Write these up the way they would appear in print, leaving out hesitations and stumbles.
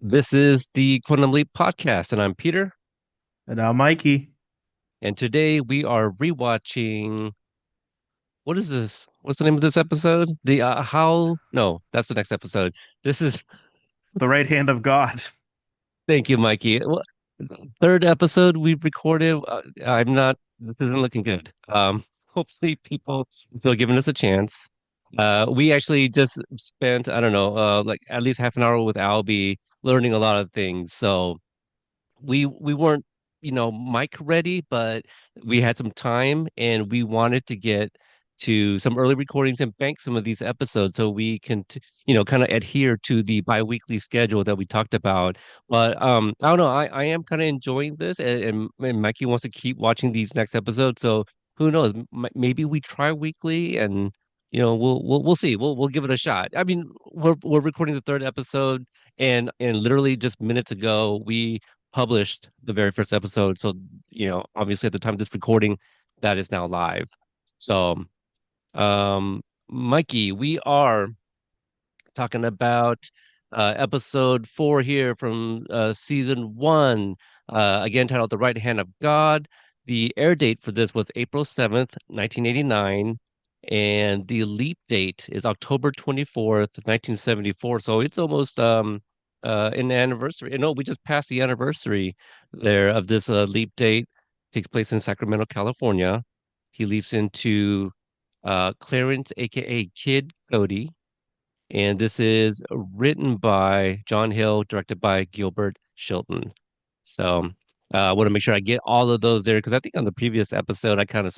This is the Quantum Leap podcast, and I'm Peter. And now, Mikey, And today we are rewatching. What is this? What's the name of this episode? The how? No, that's the next episode. This is. the right hand of God. Thank you, Mikey. Third episode we've recorded. I'm not. This isn't looking good. Hopefully people feel giving us a chance. We actually just spent I don't know, like at least half an hour with Albie learning a lot of things. So we weren't mic ready, but we had some time and we wanted to get to some early recordings and bank some of these episodes so we can kind of adhere to the bi-weekly schedule that we talked about. But I don't know, I am kind of enjoying this, and Mikey wants to keep watching these next episodes, so who knows, maybe we try weekly, and we'll see, we'll give it a shot. I mean, we're recording the third episode, and literally just minutes ago we published the very first episode. So, obviously at the time of this recording, that is now live. So, Mikey, we are talking about episode 4 here from season 1, again titled The Right Hand of God. The air date for this was April 7th, 1989, and the leap date is October 24th, 1974. So it's almost an anniversary. No, we just passed the anniversary there of this leap date. Takes place in Sacramento, California. He leaps into Clarence, aka Kid Cody, and this is written by John Hill, directed by Gilbert Chilton. So I want to make sure I get all of those there because I think on the previous episode I kind of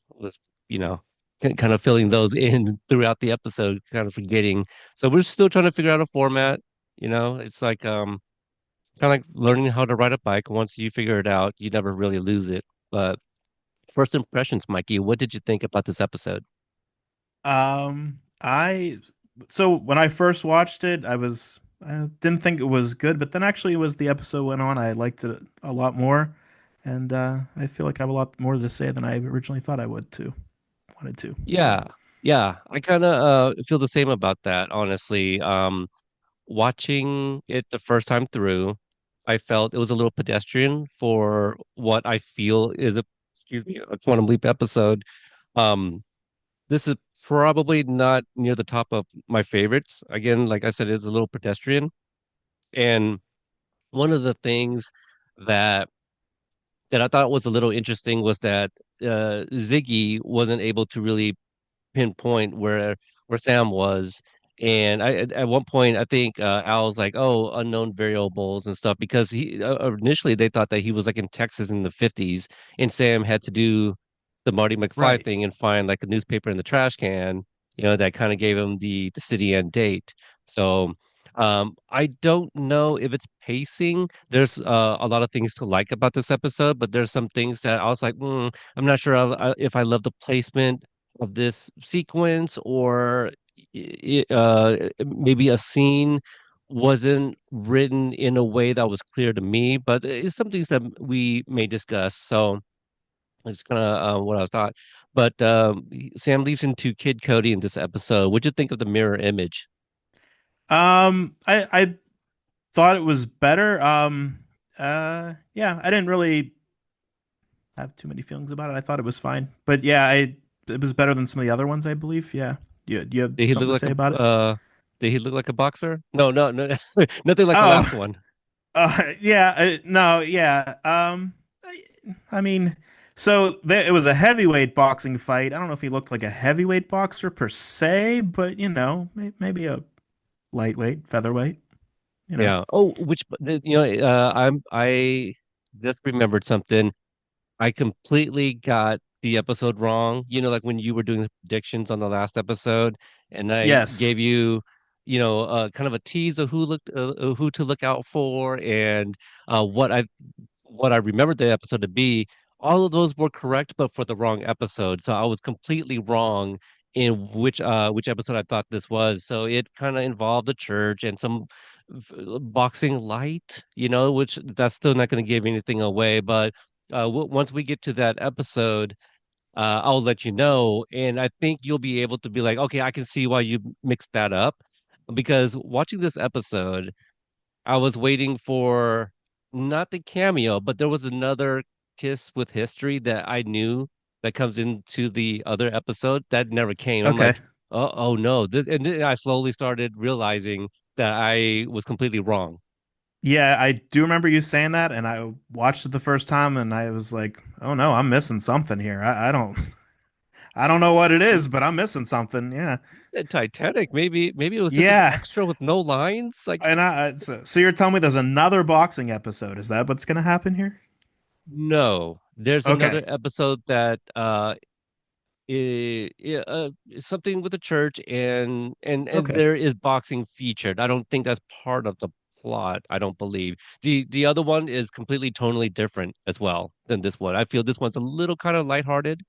was, you know, kind of filling those in throughout the episode, kind of forgetting. So we're still trying to figure out a format. It's like kind of like learning how to ride a bike. Once you figure it out, you never really lose it. But first impressions, Mikey, what did you think about this episode? I so when I first watched it, I didn't think it was good, but then actually as the episode went on, I liked it a lot more, and I feel like I have a lot more to say than I originally thought I would too wanted to. So, Yeah, yeah, I kind of feel the same about that, honestly. Watching it the first time through, I felt it was a little pedestrian for what I feel is excuse me, a Quantum Leap episode. Um, this is probably not near the top of my favorites. Again, like I said, it's a little pedestrian. And one of the things that that I thought was a little interesting was that Ziggy wasn't able to really pinpoint where Sam was. And at one point, I think Al's like, "Oh, unknown variables and stuff," because he initially they thought that he was like in Texas in the 50s, and Sam had to do the Marty McFly right. thing and find like a newspaper in the trash can, that kind of gave him the city and date. So I don't know if it's pacing. There's a lot of things to like about this episode, but there's some things that I was like, I'm not sure if I love the placement of this sequence, or maybe a scene wasn't written in a way that was clear to me, but it's some things that we may discuss. So it's kind of what I thought. But Sam leads into Kid Cody in this episode. What'd you think of the mirror image? I thought it was better. Yeah, I didn't really have too many feelings about it. I thought it was fine, but yeah, I it was better than some of the other ones, I believe. Yeah, you have Did he look something to like say a about it? did he look like a boxer? No, no, no, nothing like the last Oh, one. yeah, no, yeah. I mean, so it was a heavyweight boxing fight. I don't know if he looked like a heavyweight boxer per se, but maybe a lightweight, featherweight. You know. Yeah. Oh, I just remembered something. I completely got the episode wrong. Like when you were doing the predictions on the last episode, and I Yes. gave you, kind of a tease of who to look out for, and what I remembered the episode to be. All of those were correct, but for the wrong episode. So I was completely wrong in which episode I thought this was. So it kind of involved the church and some boxing light, which that's still not going to give anything away. But once we get to that episode, I'll let you know, and I think you'll be able to be like, okay, I can see why you mixed that up, because watching this episode. I was waiting for not the cameo, but there was another kiss with history that I knew that comes into the other episode that never came. I'm Okay. like, oh no, this, and then I slowly started realizing that I was completely wrong. Yeah, I do remember you saying that, and I watched it the first time, and I was like, "Oh no, I'm missing something here. I don't, I don't know what it is, but I'm missing something." Yeah, And Titanic, maybe it was just an yeah. extra with no lines. Like, And so you're telling me there's another boxing episode? Is that what's gonna happen here? no, there's another Okay, episode that something with the church and okay. there is boxing featured. I don't think that's part of the plot. I don't believe the other one is completely tonally different as well than this one. I feel this one's a little kind of lighthearted.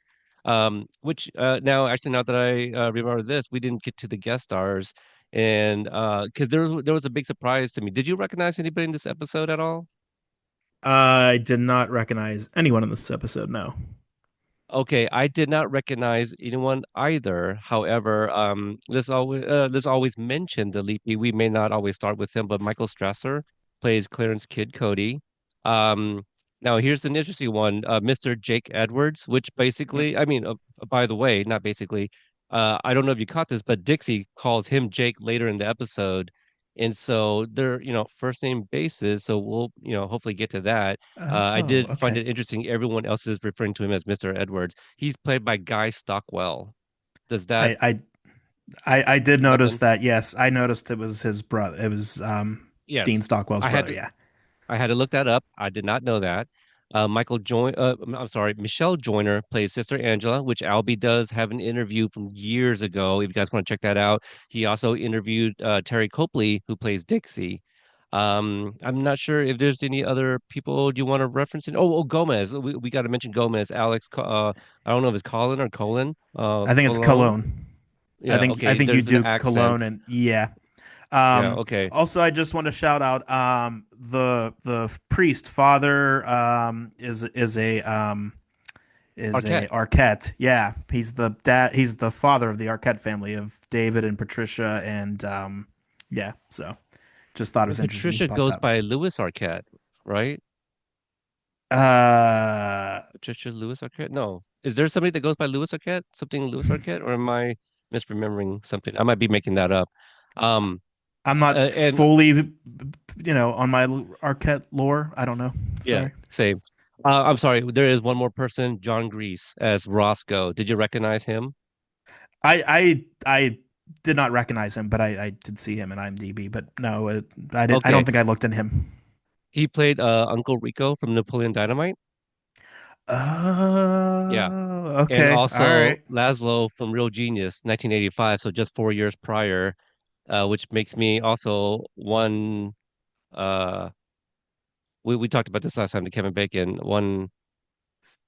Which now actually now that I remember this, we didn't get to the guest stars, and because there was a big surprise to me. Did you recognize anybody in this episode at all? I did not recognize anyone in this episode. No. Okay, I did not recognize anyone either. However, let's always mention the lead. We may not always start with him, but Michael Strasser plays Clarence Kid Cody. Um, Now here's an interesting one, Mr. Jake Edwards, which basically, I mean, by the way, not basically, I don't know if you caught this, but Dixie calls him Jake later in the episode, and so they're, first name basis. So we'll, hopefully get to that. I Oh, did find okay. it interesting. Everyone else is referring to him as Mr. Edwards. He's played by Guy Stockwell. Does that I, I, I did notice nothing? that. Yes, I noticed it was his brother. It was Dean Yes. Stockwell's I had brother. to Yeah. I had to look that up. I did not know that. I'm sorry, Michelle Joyner plays Sister Angela, which Albie does have an interview from years ago. If you guys want to check that out, he also interviewed Terry Copley, who plays Dixie. I'm not sure if there's any other people you want to reference. Oh, Gomez. We got to mention Gomez. I don't know if it's Colin or Colin. I think it's Cologne. Cologne. Yeah. I Okay. think you There's an do Cologne, accent. and yeah. Yeah. Okay. Also, I just want to shout out the priest father is a Arquette. Arquette. Yeah, he's the dad. He's the father of the Arquette family of David and Patricia, and yeah. So just thought it And was interesting. You Patricia popped goes up. by Lewis Arquette, right? Uh, Patricia Lewis Arquette? No. Is there somebody that goes by Lewis Arquette? Something Lewis Arquette? Or am I misremembering something? I might be making that up. Um, I'm not and fully, on my Arquette lore. I don't know. yeah, Sorry. same. I'm sorry. There is one more person, John Grease as Roscoe. Did you recognize him? I did not recognize him, but I did see him in IMDb. But no, I did. I don't Okay. think I looked at him. He played Uncle Rico from Napoleon Dynamite. Yeah. Oh, And okay. All also right. Laszlo from Real Genius, 1985. So just 4 years prior, which makes me also one. Uh, we talked about this last time to Kevin Bacon.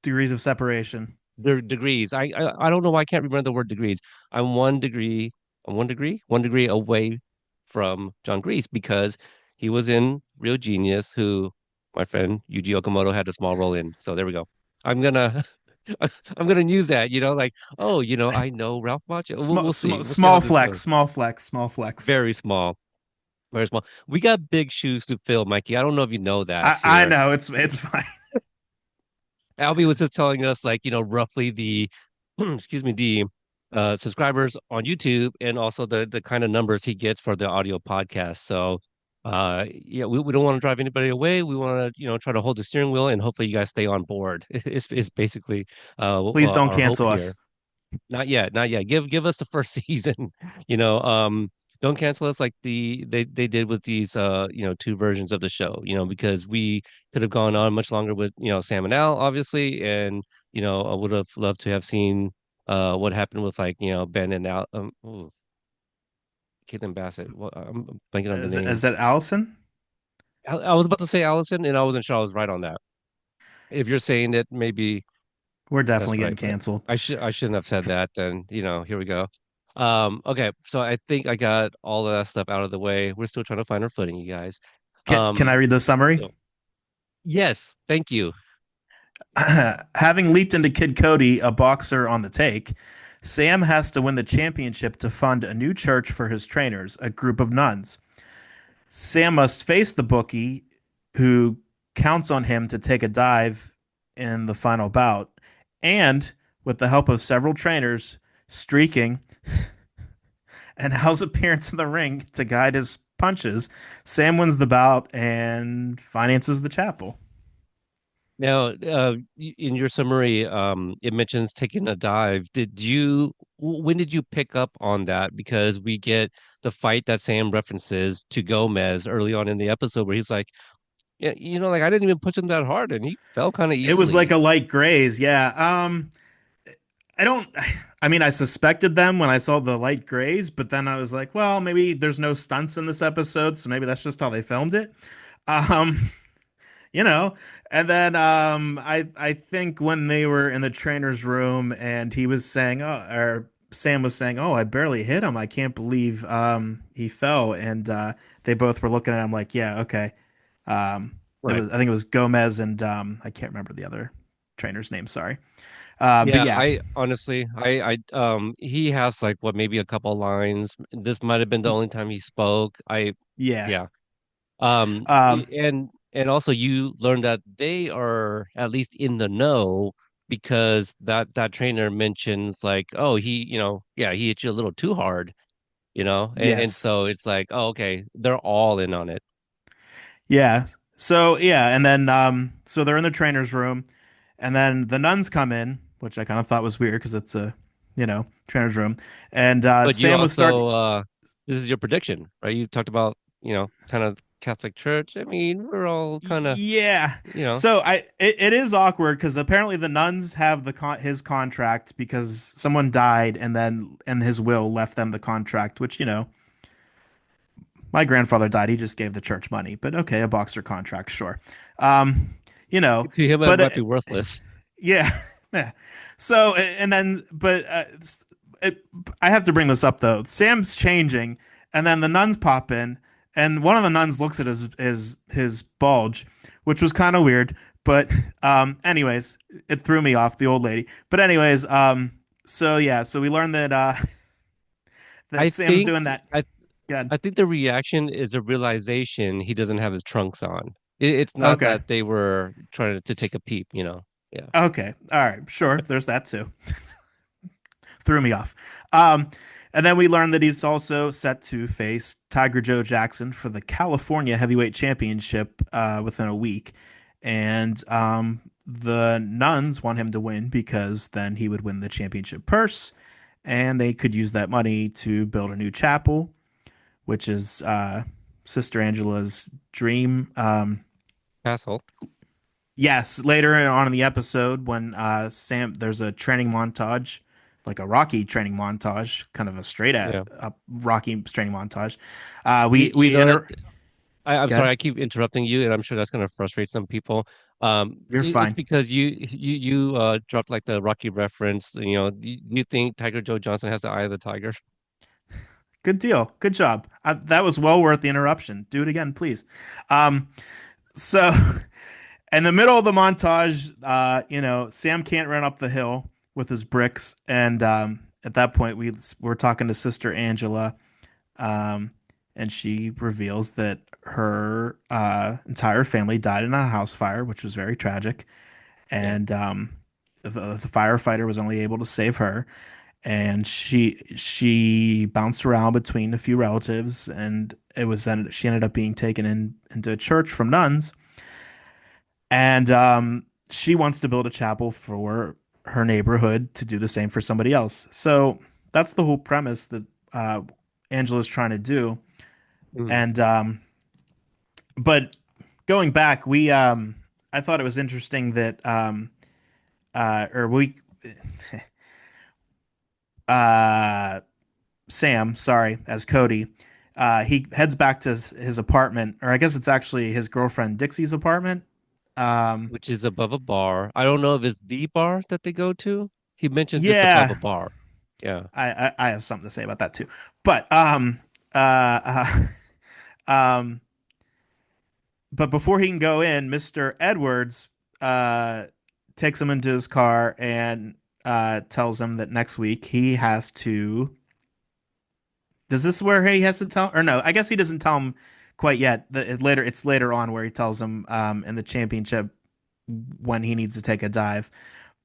Degrees of separation. Degrees. I don't know why I can't remember the word degrees. I'm 1 degree, I'm 1 degree away from John Grease because he was in Real Genius, who my friend Yuji Okamoto had a small role in. So there we go. I'm gonna I'm gonna use that, like, oh, I know Ralph Macchio. We'll see. We'll see how Small this flex. goes. Small flex. Small flex. Very small, very small. We got big shoes to fill, Mikey. I don't know if you know that I here. know it's fine. Albie was just telling us, like, roughly the excuse me, the subscribers on YouTube and also the kind of numbers he gets for the audio podcast. So yeah, we don't want to drive anybody away. We want to, try to hold the steering wheel and hopefully you guys stay on board. It's basically Please don't our hope cancel here. us. Not yet, not yet. Give us the first season. You know, um, don't cancel us like they did with these two versions of the show. Because we could have gone on much longer with Sam and Al, obviously, and I would have loved to have seen what happened with like Ben and Al. Ooh, Caitlin Bassett. What I'm blanking on the Is name. that Allison? I was about to say Allison, and I wasn't sure I was right on that. If you're saying it, maybe. We're That's definitely what getting canceled. I shouldn't have said that then, here we go. Okay, so I think I got all of that stuff out of the way. We're still trying to find our footing, you guys. Can I read the summary? So yes, thank you. Having leaped into Kid Cody, a boxer on the take, Sam has to win the championship to fund a new church for his trainers, a group of nuns. Sam must face the bookie who counts on him to take a dive in the final bout. And with the help of several trainers, Streaking and Hal's appearance in the ring to guide his punches, Sam wins the bout and finances the chapel. Now, in your summary, it mentions taking a dive. When did you pick up on that? Because we get the fight that Sam references to Gomez early on in the episode where he's like, yeah, like I didn't even push him that hard and he fell kind of It was like easily. a light graze, yeah. I don't. I mean, I suspected them when I saw the light grays, but then I was like, well, maybe there's no stunts in this episode, so maybe that's just how they filmed it. Um, you know. And then I think when they were in the trainer's room and he was saying, oh, or Sam was saying, oh, I barely hit him. I can't believe he fell. And they both were looking at him like, yeah, okay. It Right. was I think it was Gomez and I can't remember the other trainer's name. Sorry. But Yeah, yeah, I honestly, he has like what maybe a couple lines. This might have been the y- only time he spoke. yeah. Yeah. Um, And also you learn that they are at least in the know because that trainer mentions like, oh, yeah, he hit you a little too hard, and yes. so it's like, oh, okay, they're all in on it. Yeah. So yeah, and then so they're in the trainer's room, and then the nuns come in, which I kind of thought was weird because it's a, trainer's room. And But you Sam was starting. also, this is your prediction, right? You talked about, kind of Catholic Church. I mean, we're all kind of, Yeah. you know, So it is awkward because apparently the nuns have his contract because someone died and then and his will left them the contract, which my grandfather died. He just gave the church money, but okay, a boxer contract, sure. Um, you know, to him it but might be worthless. yeah, yeah. So and then, but it, I have to bring this up though. Sam's changing, and then the nuns pop in, and one of the nuns looks at his bulge, which was kind of weird. But anyways, it threw me off, the old lady. But anyways, so yeah, so we learned that I that Sam's think doing that. I Good. I think the reaction is a realization he doesn't have his trunks on. It's not Okay. that they were trying to take a peep. Yeah. Okay. All right. Sure. There's that too. Threw me off. Um, and then we learned that he's also set to face Tiger Joe Jackson for the California Heavyweight Championship within a week. And the nuns want him to win because then he would win the championship purse and they could use that money to build a new chapel, which is Sister Angela's dream. Castle. Yes, later on in the episode, when there's a training montage, like a Rocky training montage, kind of a straight Yeah. up Rocky training montage. You, you We know that enter. I'm sorry, Good, I keep interrupting you, and I'm sure that's going to frustrate some people. you're It's fine. because you dropped like the Rocky reference. You think Tiger Joe Johnson has the eye of the tiger? Good deal. Good job. That was well worth the interruption. Do it again, please. Um, so in the middle of the montage, Sam can't run up the hill with his bricks, and at that point, we're talking to Sister Angela. Um, and she reveals that her entire family died in a house fire, which was very tragic. Yeah. And the firefighter was only able to save her. And she bounced around between a few relatives, and it was then she ended up being taken into a church from nuns. And she wants to build a chapel for her neighborhood to do the same for somebody else. So that's the whole premise that Angela's trying to do. Mm. And but going back, we I thought it was interesting that or we uh Sam, sorry, as Cody, he heads back to his apartment, or I guess it's actually his girlfriend Dixie's apartment. Um, Which is above a bar. I don't know if it's the bar that they go to. He mentions it's above a yeah, bar. Yeah. I have something to say about that too. But um, but before he can go in, Mr. Edwards uh takes him into his car and tells him that next week he has to. Does this where he has to tell? Or no, I guess he doesn't tell him quite yet. It's later on where he tells him in the championship when he needs to take a dive.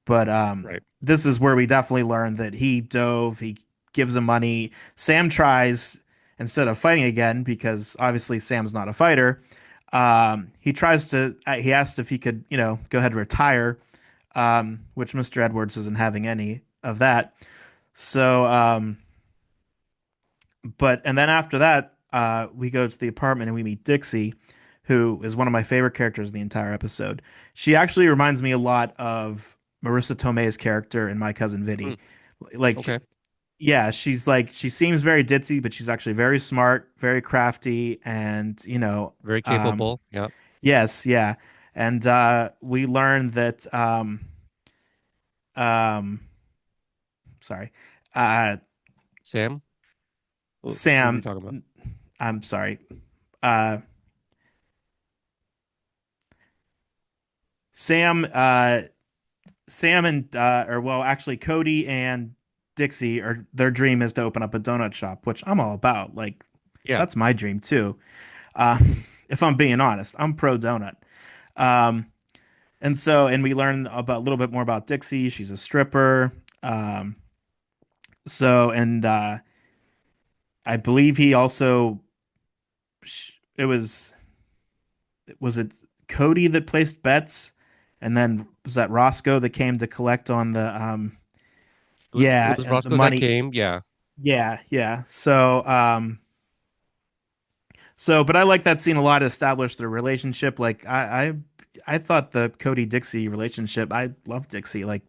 But Right. this is where we definitely learn that he dove. He gives him money. Sam tries instead of fighting again because obviously Sam's not a fighter. He tries to. He asked if he could, go ahead and retire, which Mr. Edwards isn't having any of that. So, and then after that, we go to the apartment and we meet Dixie, who is one of my favorite characters in the entire episode. She actually reminds me a lot of Marissa Tomei's character in My Cousin Hmm. Vinny. Like, Okay. yeah, she seems very ditzy, but she's actually very smart, very crafty, and Very um, capable. Yeah. yes, yeah. And we learn that um, sorry, uh, Sam, who are you Sam. talking about? I'm sorry. Uh, Sam, Sam and or well, actually, Cody and Dixie are their dream is to open up a donut shop, which I'm all about. Like, Yeah. that's my dream too. Uh, if I'm being honest, I'm pro donut. Um, and we learn about a little bit more about Dixie. She's a stripper. Um, and I believe he also it was it Cody that placed bets, and then was that Roscoe that came to collect on the It yeah, was and the Roscoe that money. came. Yeah. Yeah, yeah. But I like that scene a lot to establish their relationship. Like I thought the Cody Dixie relationship. I love Dixie. Like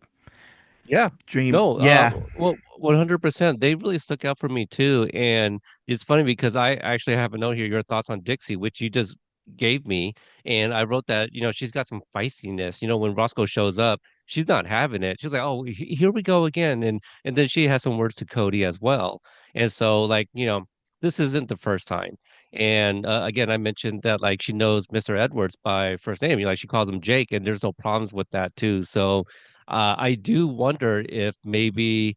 Yeah. Dream. No, Yeah. well, 100%. They really stuck out for me too. And it's funny because I actually have a note here, your thoughts on Dixie, which you just gave me. And I wrote that, she's got some feistiness. When Roscoe shows up, she's not having it. She's like, oh, here we go again. And then she has some words to Cody as well. And so, like, this isn't the first time. And again, I mentioned that like she knows Mr. Edwards by first name. Like she calls him Jake, and there's no problems with that too. So I do wonder if maybe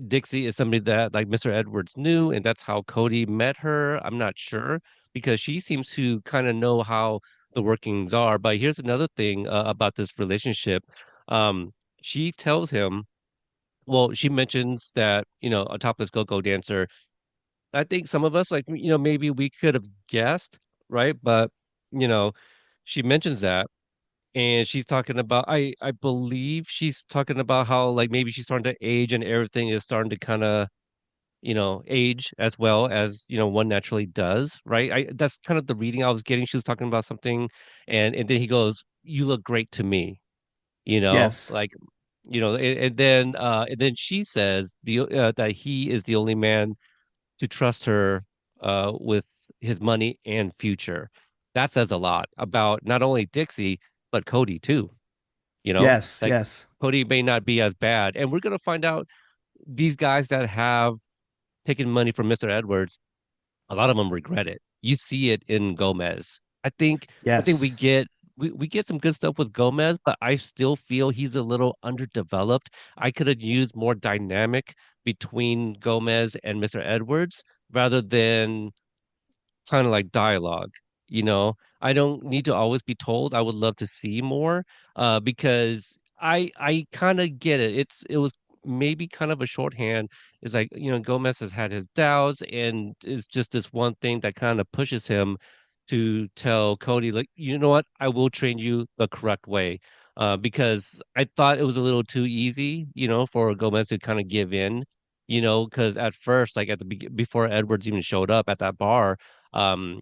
Dixie is somebody that like Mr. Edwards knew, and that's how Cody met her. I'm not sure because she seems to kind of know how the workings are. But here's another thing about this relationship. She tells him, well, she mentions that, a topless go-go dancer. I think some of us, like, maybe we could have guessed, right? But, you know, she mentions that and she's talking about I believe she's talking about how like maybe she's starting to age and everything is starting to kind of age as well as one naturally does, right? I That's kind of the reading I was getting. She was talking about something, and then he goes, "You look great to me," Yes. like and then she says that he is the only man to trust her with his money and future. That says a lot about not only Dixie but Cody too. Yes. Like Yes. Cody may not be as bad. And we're gonna find out these guys that have taken money from Mr. Edwards, a lot of them regret it. You see it in Gomez. I think we Yes. get some good stuff with Gomez, but I still feel he's a little underdeveloped. I could have used more dynamic between Gomez and Mr. Edwards rather than kind of like dialogue. I don't need to always be told. I would love to see more, because I kind of get it. It was maybe kind of a shorthand. It's like, Gomez has had his doubts, and it's just this one thing that kind of pushes him to tell Cody, like, you know what, I will train you the correct way. Because I thought it was a little too easy, for Gomez to kind of give in, because at first, like before Edwards even showed up at that bar, um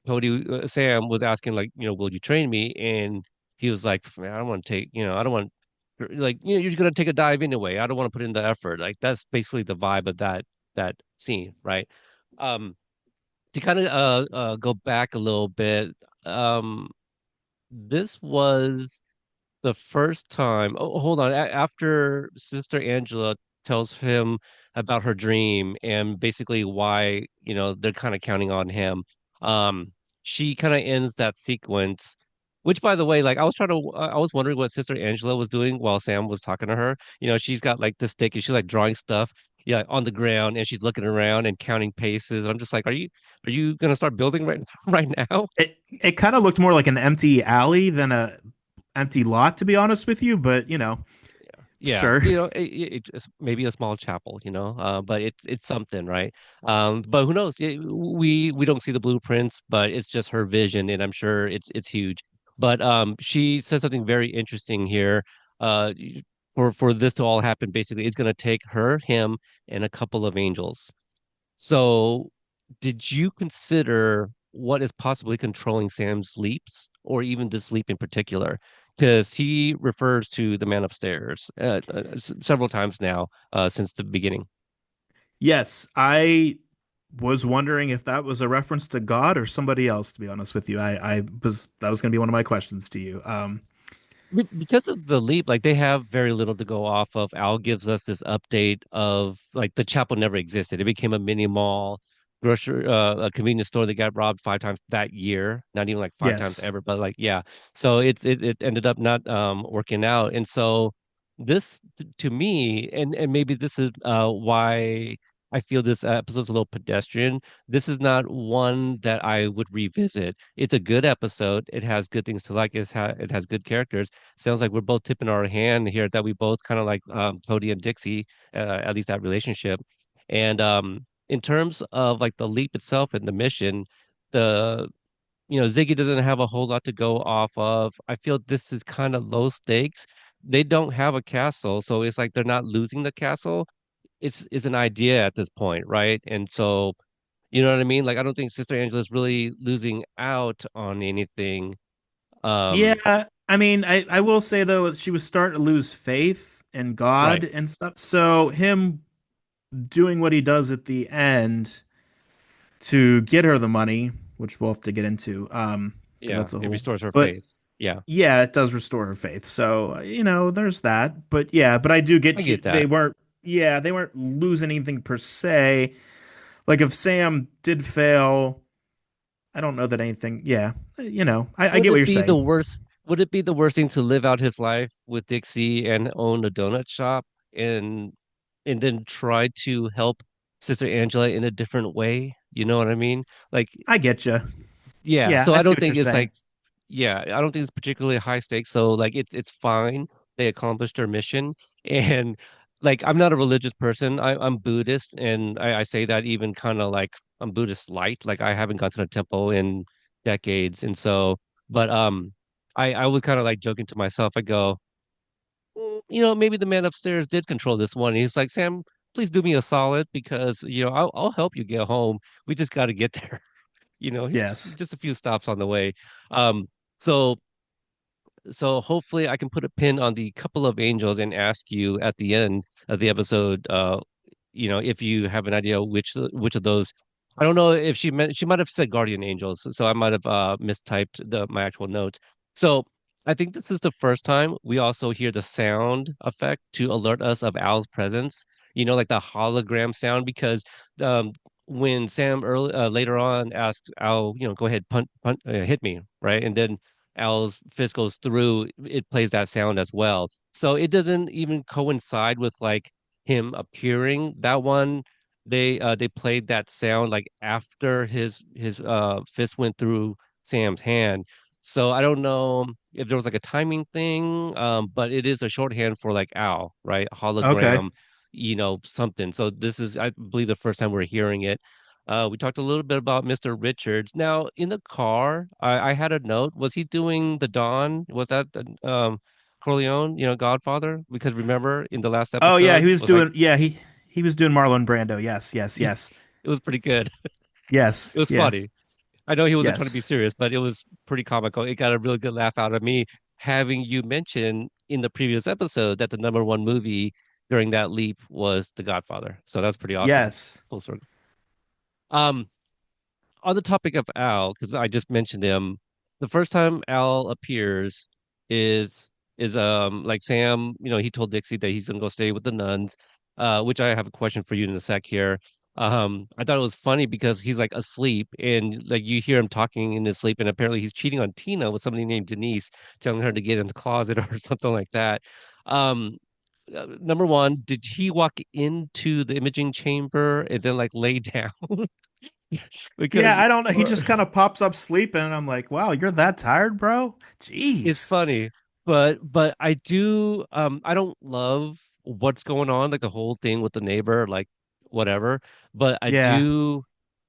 Cody Sam was asking like, will you train me? And he was like, man, I don't want to take, I don't want like, you're gonna take a dive anyway. I don't want to put in the effort. Like that's basically the vibe of that scene, right? Um, to kind of go back a little bit, um, this was the first time. Oh, hold on. After Sister Angela tells him about her dream and basically why, they're kind of counting on him, um, she kind of ends that sequence. Which, by the way, like I was wondering what Sister Angela was doing while Sam was talking to her. She's got like the stick and she's like drawing stuff. yeah, on the ground, and she's looking around and counting paces. I'm just like, are you gonna start building right right now? It kind of looked more like an empty alley than a empty lot, to be honest with you, but Yeah, sure. you know, it's maybe a small chapel, but it's something, right? But who knows? We don't see the blueprints, but it's just her vision, and I'm sure it's huge. But she says something very interesting here. For this to all happen, basically, it's going to take her, him, and a couple of angels. So, did you consider what is possibly controlling Sam's leaps, or even this leap in particular? Because he refers to the man upstairs several times now since the beginning. Yes, I was wondering if that was a reference to God or somebody else, to be honest with you. I was that was going to be one of my questions to you. Because of the leap, like they have very little to go off of. Al gives us this update of like the chapel never existed. It became a mini mall, a convenience store that got robbed 5 times that year. Not even like 5 times Yes. ever, but like yeah. So it ended up not working out. And so this to me, and maybe this is why I feel this episode's a little pedestrian. This is not one that I would revisit. It's a good episode. It has good things to like. It has good characters. Sounds like we're both tipping our hand here that we both kind of like Cody and Dixie, at least that relationship. And in terms of like the leap itself and the mission, the Ziggy doesn't have a whole lot to go off of. I feel this is kind of low stakes. They don't have a castle, so it's like they're not losing the castle. It's an idea at this point, right? And so you know what I mean? Like I don't think Sister Angela's really losing out on anything. Um, Yeah, I mean, I will say though she was starting to lose faith in God right. and stuff. So him doing what he does at the end to get her the money, which we'll have to get into, because Yeah, that's a it whole. restores her But faith. Yeah, yeah, it does restore her faith. So, there's that. But yeah, but I do I get you. get that. They weren't losing anything per se. Like if Sam did fail, I don't know that anything. Yeah, I Would get what it you're be the saying. worst? Would it be the worst thing to live out his life with Dixie and own a donut shop and and then try to help Sister Angela in a different way? You know what I mean? Like I get you. yeah, Yeah, so I I see don't what you're think it's saying. like, yeah, I don't think it's particularly high stakes. So like it's fine. They accomplished their mission. And like I'm not a religious person. I'm Buddhist, and I say that even kind of like I'm Buddhist light. Like I haven't gone to a temple in decades. And so, but I was kind of like joking to myself. I go, maybe the man upstairs did control this one. He's like, Sam, please do me a solid because I'll help you get home. We just got to get there. Yes. Just a few stops on the way. Um, so so hopefully I can put a pin on the couple of angels and ask you at the end of the episode, if you have an idea which of those. I don't know if she might have said guardian angels, so I might have mistyped my actual notes. So I think this is the first time we also hear the sound effect to alert us of Al's presence. Like the hologram sound, because um, when Sam later on asks Al, go ahead, hit me, right, and then Al's fist goes through, it plays that sound as well. So it doesn't even coincide with like him appearing. That one, they played that sound like after his fist went through Sam's hand. So I don't know if there was like a timing thing, but it is a shorthand for like Al, right? Okay. Hologram, something. So this is, I believe, the first time we're hearing it. We talked a little bit about Mr. Richards. Now, in the car, I had a note. Was he doing the Don? Was that Corleone, Godfather? Because remember in the last Oh yeah, episode was like he was doing Marlon Brando. Yes, yes, it yes. was pretty good. It Yes. was Yeah. funny. I know he wasn't trying to be Yes. serious, but it was pretty comical. It got a really good laugh out of me having you mention in the previous episode that the number one movie during that leap was The Godfather. So that's pretty awesome. Yes. Full circle. Um, on the topic of Al, because I just mentioned him, the first time Al appears is like Sam, he told Dixie that he's gonna go stay with the nuns, which I have a question for you in a sec here. I thought it was funny because he's like asleep and like you hear him talking in his sleep, and apparently he's cheating on Tina with somebody named Denise, telling her to get in the closet or something like that. Um, number one, did he walk into the imaging chamber and then like lay down? Yeah, Because I don't know. He just kind of pops up sleeping, and I'm like, wow, you're that tired, bro? it's Jeez. funny, but I do I don't love what's going on, like the whole thing with the neighbor, like whatever. But I Yeah, do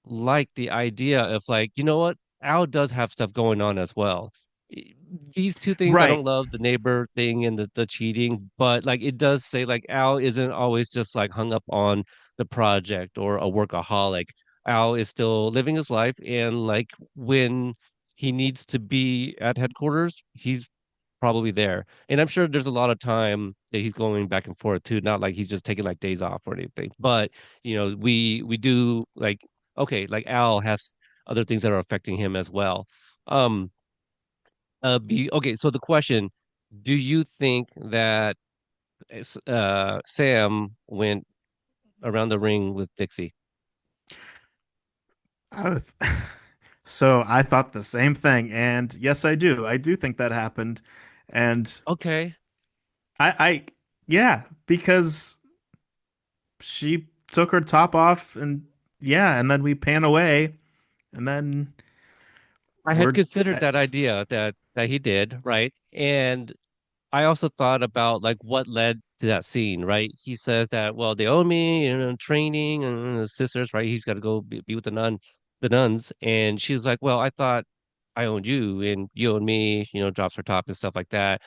like the idea of like, you know what? Al does have stuff going on as well. I- These two things I right. don't love, the neighbor thing and the cheating, but like it does say like Al isn't always just like hung up on the project or a workaholic. Al is still living his life and like when he needs to be at headquarters, he's probably there. And I'm sure there's a lot of time that he's going back and forth too, not like he's just taking like days off or anything. But, we do like okay, like Al has other things that are affecting him as well. Um okay, so the question, do you think that Sam went around the ring with Dixie? I was- So I thought the same thing, and yes, I do. I do think that happened, and Okay. yeah, because she took her top off, and yeah, and then we pan away, and then I had we're considered that idea that he did, right? And I also thought about like what led to that scene, right? He says that, well, they owe me, training and sisters, right? He's got to go be with the nuns. And she's like, well, I thought I owned you and you owned me, drops her top and stuff like that.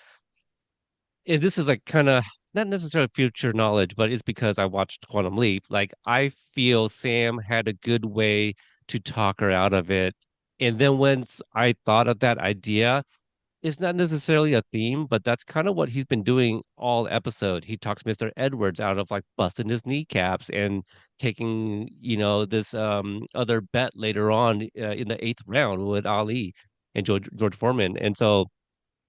And this is like kind of not necessarily future knowledge, but it's because I watched Quantum Leap. Like I feel Sam had a good way to talk her out of it. And then once I thought of that idea, it's not necessarily a theme, but that's kind of what he's been doing all episode. He talks Mr. Edwards out of like busting his kneecaps and taking, this other bet later on in the eighth round with Ali and George Foreman. And so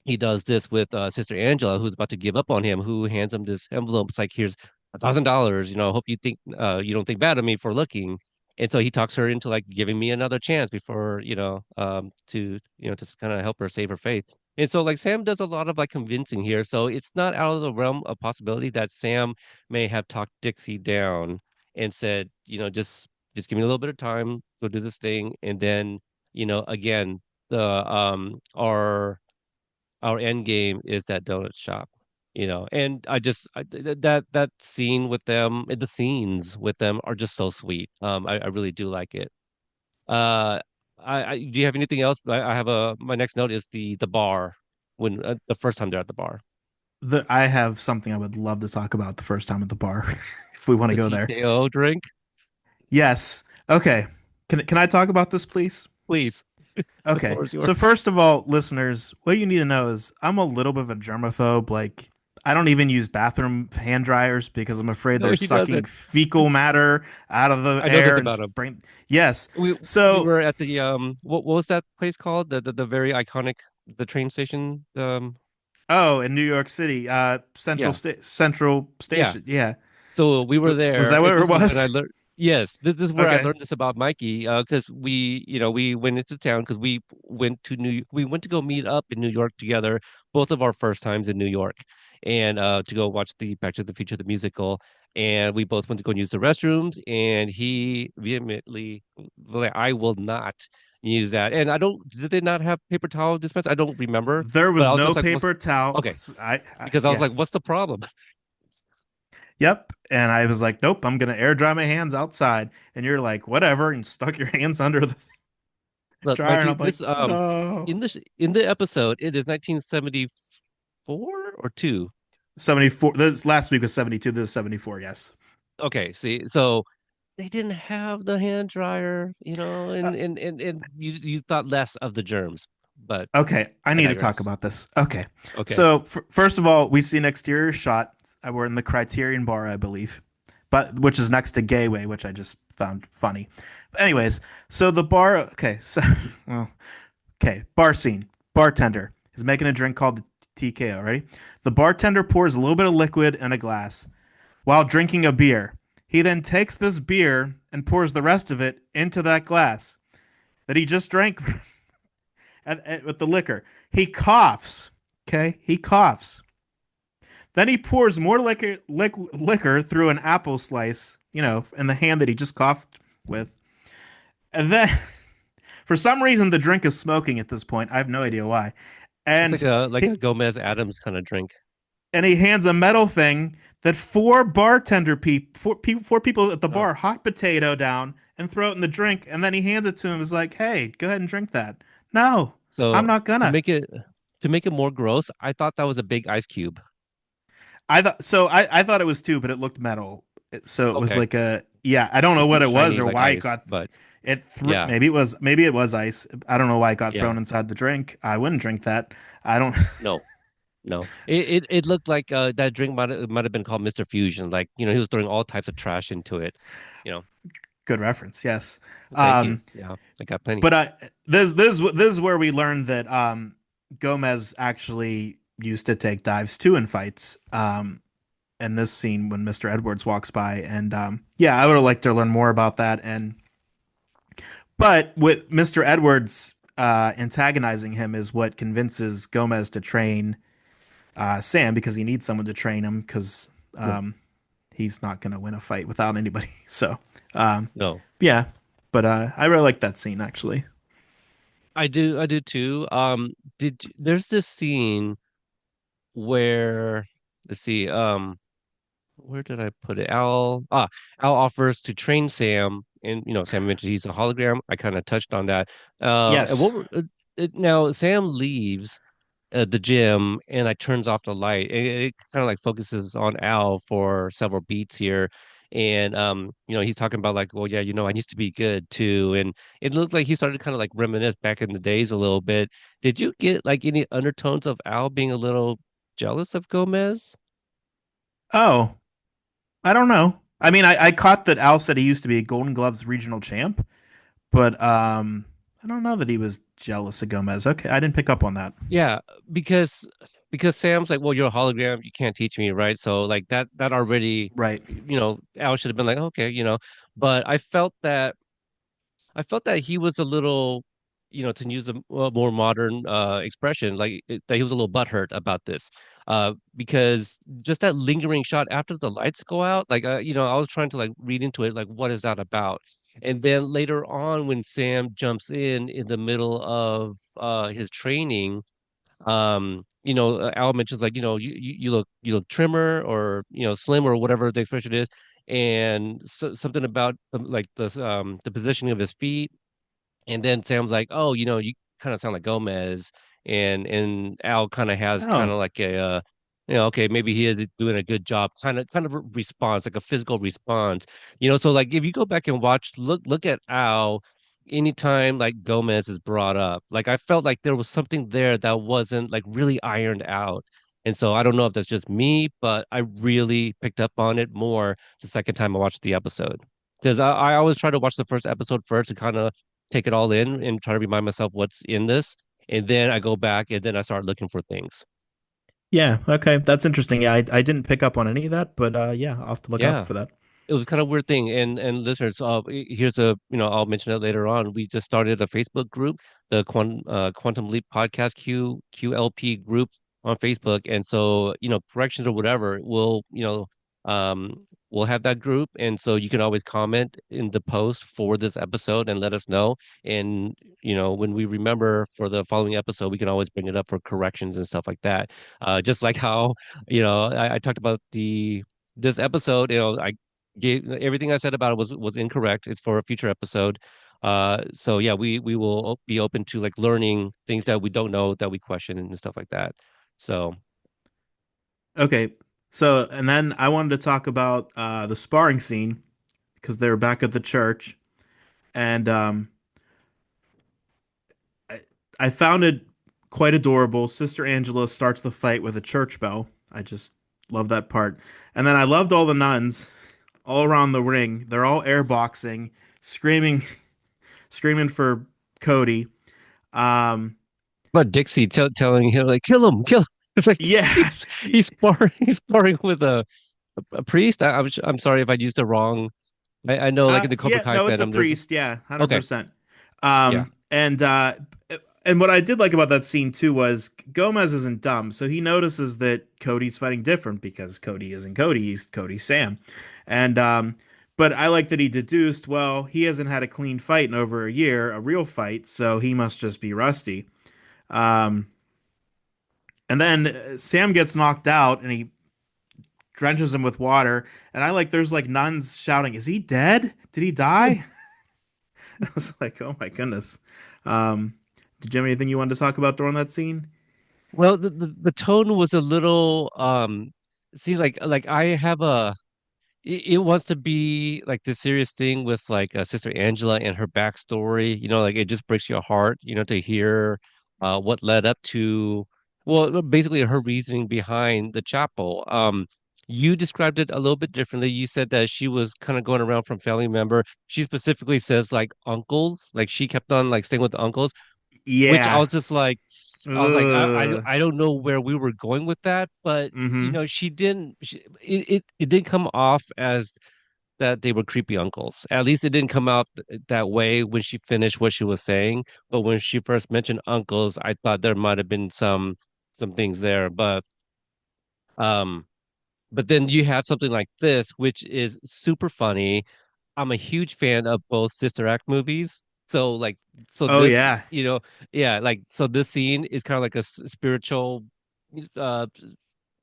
he does this with Sister Angela, who's about to give up on him, who hands him this envelope. It's like, here's $1,000. I hope you don't think bad of me for looking. And so he talks her into like giving me another chance before, to kind of help her save her faith. And so like Sam does a lot of like convincing here. So it's not out of the realm of possibility that Sam may have talked Dixie down and said, just give me a little bit of time, go do this thing, and then, again, the our end game is that donut shop, and that scene with them, the scenes with them are just so sweet. I really do like it. uh do you have anything else? I have my next note is the bar, when the first time they're at the bar, I have something I would love to talk about the first time at the bar, if we want to the go there. TKO drink. Yes. Okay. Can I talk about this, please? Please, the Okay. floor is So yours. first of all, listeners, what you need to know is I'm a little bit of a germaphobe. Like, I don't even use bathroom hand dryers because I'm afraid No, they're he sucking doesn't. fecal matter out of the I know this air and about him. bring. Yes. We So, were at the what was that place called, the very iconic, the train station, oh, in New York City, yeah, Central yeah. Station. Yeah. So we were Was there, that and what it this is when I was? learned. Yes, this is where I Okay. learned this about Mikey. Because we went into town because we went to go meet up in New York together, both of our first times in New York, and to go watch the Back to the Future the musical. And we both went to go use the restrooms, and he vehemently, like, I will not use that. And I don't. Did they not have paper towel dispense? I don't remember, There but was I was no just like, what's paper towel. okay? I Because I was yeah. like, what's the problem? Yep. And I was like, nope, I'm gonna air dry my hands outside. And you're like, whatever, and stuck your hands under the Look, dryer. And Mikey, I'm like, this no. in the episode, it is 1974 or 2. 74. This last week was 72. This is 74. Yes. Okay, see, so they didn't have the hand dryer, Uh, and you thought less of the germs, but okay. I I need to talk digress. about this. Okay. Okay. So, first of all, we see an exterior shot. We're in the Criterion Bar, I believe, but which is next to Gateway, which I just found funny. But anyways, so the bar. Okay. So, well, okay. Bar scene. Bartender is making a drink called the TKO, right? The bartender pours a little bit of liquid in a glass while drinking a beer. He then takes this beer and pours the rest of it into that glass that he just drank with the liquor. He coughs. Okay, he coughs. Then he pours more liquor through an apple slice, in the hand that he just coughed with. And then, for some reason, the drink is smoking at this point. I have no idea why. It's And like he a Gomez Adams kind of drink. and he hands a metal thing that four people at the Oh, bar hot potato down and throw it in the drink, and then he hands it to him. Is like, hey, go ahead and drink that. No, I'm so not gonna. to make it more gross, I thought that was a big ice cube. I thought it was too, but it looked metal. So it was Okay, like a yeah. I don't know like what it was shiny or like why it ice, got but yeah, maybe it was ice. I don't know why it got yeah, thrown inside the drink. I wouldn't drink that. I don't. no, no. It looked like that drink might have been called Mr. Fusion. Like, he was throwing all types of trash into it. You know, Good reference. Yes. thank you. Um, Yeah, I got plenty. but this is where we learned that Gomez actually used to take dives too in fights. In this scene when Mr. Edwards walks by, and yeah, I would have liked to learn more about that. And but with Mr. Edwards antagonizing him is what convinces Gomez to train Sam because he needs someone to train him because Yeah. um, he's not going to win a fight without anybody. So um, No, yeah, but I really like that scene actually. I do too. There's this scene where, let's see, where did I put it? Al offers to train Sam, and Sam mentioned he's a hologram. I kind of touched on that. And Yes. now Sam leaves the gym and like turns off the light. It kind of like focuses on Al for several beats here. And he's talking about like, well, yeah, I used to be good too. And it looked like he started kind of like reminisce back in the days a little bit. Did you get like any undertones of Al being a little jealous of Gomez? Oh, I don't know. I mean, I caught that Al said he used to be a Golden Gloves regional champ, but I don't know that he was jealous of Gomez. Okay, I didn't pick up on that. Yeah, because Sam's like, well, you're a hologram, you can't teach me, right? So like that already, Right. Al should have been like, okay, but I felt that he was a little, to use a more modern expression, like that he was a little butthurt about this. Because just that lingering shot after the lights go out, like I was trying to like read into it, like what is that about? And then later on, when Sam jumps in the middle of his training, Al mentions like, you look trimmer or slim or whatever the expression is, and something about like the positioning of his feet, and then Sam's like, "Oh, you kind of sound like Gomez," and Al kind of has kind Oh, of like a, okay, maybe he is doing a good job, kind of response, like a physical response, So like if you go back and watch, look at Al. Anytime like Gomez is brought up, like I felt like there was something there that wasn't like really ironed out. And so I don't know if that's just me, but I really picked up on it more the second time I watched the episode. Because I always try to watch the first episode first to kind of take it all in and try to remind myself what's in this. And then I go back and then I start looking for things. yeah. Okay, that's interesting. Yeah, I didn't pick up on any of that, but yeah, I'll have to look out Yeah. for that. It was kind of weird thing. And listeners, here's I'll mention it later on. We just started a Facebook group, the Quantum Leap Podcast QLP group on Facebook. And so, corrections or whatever, we'll have that group. And so you can always comment in the post for this episode and let us know. And, when we remember for the following episode, we can always bring it up for corrections and stuff like that. Just like how, I talked about this episode, I everything I said about it was incorrect. It's for a future episode. So yeah, we will be open to like learning things that we don't know that we question and stuff like that. So Okay, so and then I wanted to talk about the sparring scene because they were back at the church, and I, I found it quite adorable. Sister Angela starts the fight with a church bell. I just love that part. And then I loved all the nuns all around the ring. They're all airboxing, screaming, screaming for Cody. Um, but Dixie telling him like kill him. It's like yeah, he's sparring with a priest. I'm sorry if I used the wrong. I know like in the Cobra yeah, Kai no, it's a fandom there's priest. Yeah, okay. 100%. Yeah. And And what I did like about that scene too was Gomez isn't dumb, so he notices that Cody's fighting different because Cody isn't Cody, he's Cody Sam. And but I like that he deduced, well, he hasn't had a clean fight in over a year, a real fight, so he must just be rusty. Um and then Sam gets knocked out and he drenches him with water. And I like there's like nuns shouting, "Is he dead? Did he die?" I was like, "Oh my goodness." Um did you have anything you wanted to talk about during that scene? Well, the tone was a little see like I have a it wants to be like this serious thing with like Sister Angela and her backstory. Like it just breaks your heart, to hear what led up to, well, basically her reasoning behind the chapel. You described it a little bit differently. You said that she was kind of going around from family member. She specifically says like uncles, like she kept on like staying with the uncles, which Yeah. I was like, Ugh. I don't know where we were going with that, but Mm-hmm. it didn't come off as that they were creepy uncles. At least it didn't come out that way when she finished what she was saying. But when she first mentioned uncles, I thought there might have been some things there. Um, but then you have something like this, which is super funny. I'm a huge fan of both Sister Act movies. So like, so Oh this, yeah. yeah, like, so this scene is kind of like a spiritual uh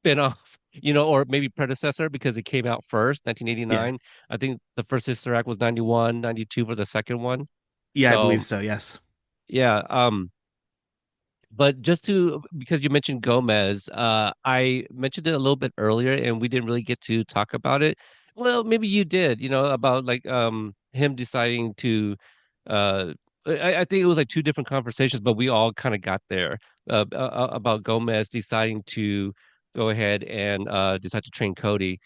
spin-off, or maybe predecessor because it came out first, Yeah. 1989. I think the first Sister Act was 91, 92 for the second one. Yeah, I believe So so, yes. yeah, but just to, because you mentioned Gomez, I mentioned it a little bit earlier and we didn't really get to talk about it. Well, maybe you did, about like him deciding to I think it was like two different conversations, but we all kind of got there about Gomez deciding to go ahead and decide to train Cody.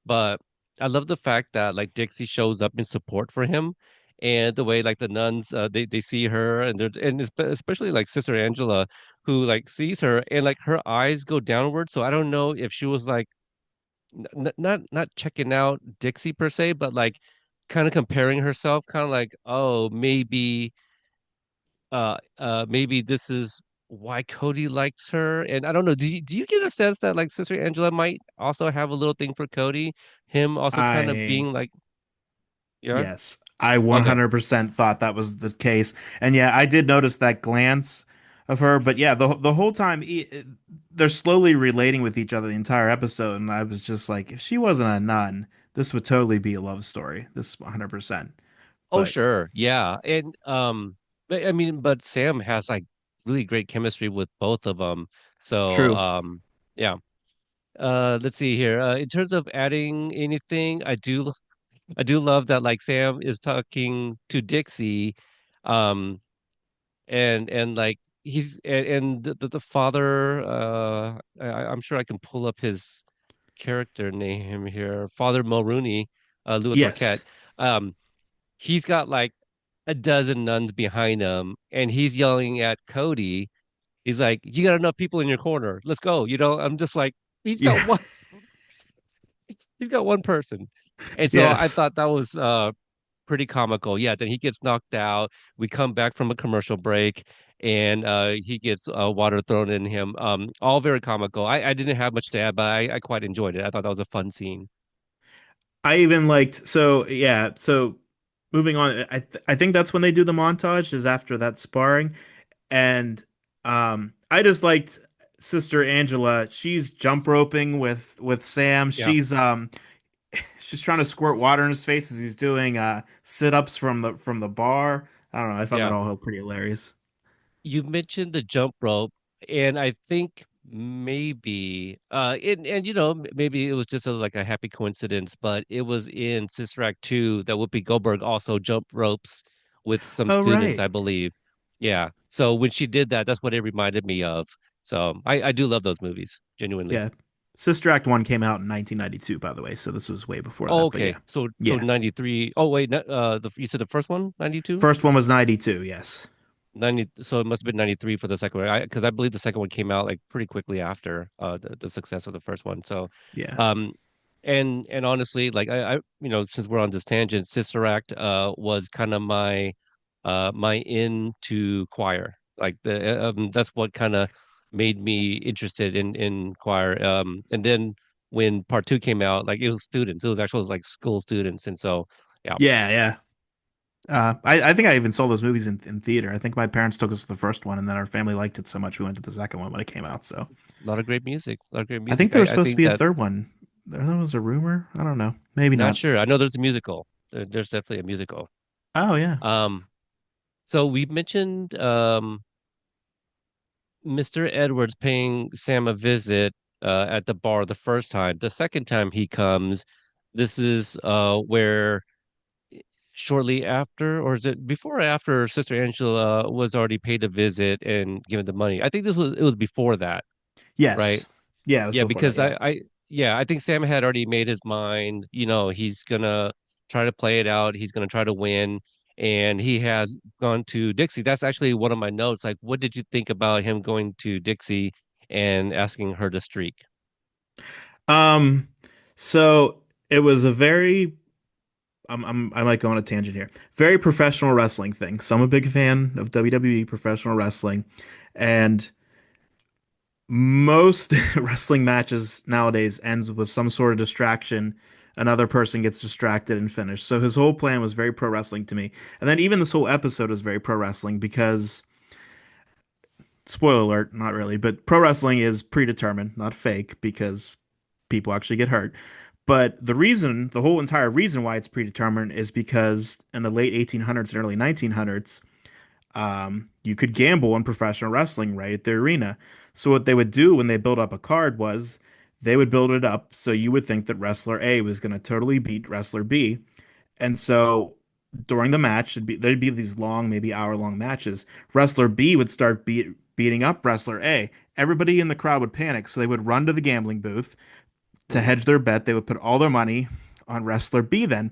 But I love the fact that like Dixie shows up in support for him, and the way like the nuns they see her, and especially like Sister Angela, who like sees her and like her eyes go downward. So I don't know if she was like not checking out Dixie per se, but like kind of comparing herself, kind of like, oh, maybe this is why Cody likes her. And I don't know, do you get a sense that like Sister Angela might also have a little thing for Cody, him also kind of I being like, yeah, yes, I okay. 100% thought that was the case. And yeah, I did notice that glance of her, but yeah, the whole time they're slowly relating with each other the entire episode and I was just like if she wasn't a nun, this would totally be a love story. This 100%. Oh, But sure. Yeah. And but, I mean, but Sam has like really great chemistry with both of them. So, true. yeah. Let's see here. In terms of adding anything, I do love that like Sam is talking to Dixie, um, and like and the father, I'm sure I can pull up his character name here, Father Mulrooney, Louis Arquette. Yes. Um, he's got like a dozen nuns behind him, and he's yelling at Cody. He's like, "You got enough people in your corner. Let's go." I'm just like, he's got Yeah. one. He's got one person, and so I Yes. thought that was pretty comical. Yeah. Then he gets knocked out. We come back from a commercial break, and he gets water thrown in him. All very comical. I didn't have much to add, but I quite enjoyed it. I thought that was a fun scene. I even liked so yeah, so moving on, I think that's when they do the montage is after that sparring. And I just liked Sister Angela. She's jump roping with Sam. Yeah. She's trying to squirt water in his face as he's doing sit-ups from the bar. I don't know. I found that Yeah. all pretty hilarious. You mentioned the jump rope, and I think maybe and maybe it was just like a happy coincidence, but it was in Sister Act 2 that Whoopi Goldberg also jumped ropes with some Oh students, right. I believe. Yeah. So when she did that, that's what it reminded me of. So I do love those movies, genuinely. Yeah. Sister Act 1 came out in 1992, by the way, so this was way before Oh, that. But okay. yeah. So Yeah. 93. Oh wait, you said the first one, 92? First one was 92, yes. 90, so it must have been 93 for the second one. Because I believe the second one came out like pretty quickly after the success of the first one. So, Yeah. um, and honestly, like since we're on this tangent, Sister Act was kind of my into choir. Like the that's what kind of made me interested in choir. And then when part two came out, like it was students, it was actually like school students, and so yeah, Yeah, yeah. I think I even saw those movies in theater. I think my parents took us to the first one, and then our family liked it so much we went to the second one when it came out. So a lot of great music, a lot of great I think music. there was I supposed to think be a that third one. There was a rumor. I don't know. Maybe not not. sure. I know there's a musical. There's definitely a musical. Oh yeah. Um, so we mentioned Mr. Edwards paying Sam a visit at the bar the first time. The second time he comes, this is where shortly after, or is it before or after Sister Angela was already paid a visit and given the money? I think this was it was before that, right? Yes. Yeah, it was Yeah, before that. because Yeah. I think Sam had already made his mind, he's gonna try to play it out, he's gonna try to win, and he has gone to Dixie. That's actually one of my notes. Like, what did you think about him going to Dixie and asking her to streak? Um. So it was a very I might go on a tangent here. Very professional wrestling thing. So I'm a big fan of WWE professional wrestling, and most wrestling matches nowadays ends with some sort of distraction. Another person gets distracted and finished. So his whole plan was very pro wrestling to me. And then even this whole episode was very pro wrestling because, spoiler alert, not really, but pro wrestling is predetermined, not fake, because people actually get hurt. But the whole entire reason why it's predetermined is because in the late 1800s and early 1900s, you could gamble on professional wrestling right at the arena. So what they would do when they build up a card was they would build it up so you would think that wrestler A was going to totally beat wrestler B. And so during the match, there'd be these long, maybe hour-long matches. Wrestler B would start beating up wrestler A. Everybody in the crowd would panic, so they would run to the gambling booth to Hmm. hedge their bet. They would put all their money on wrestler B then.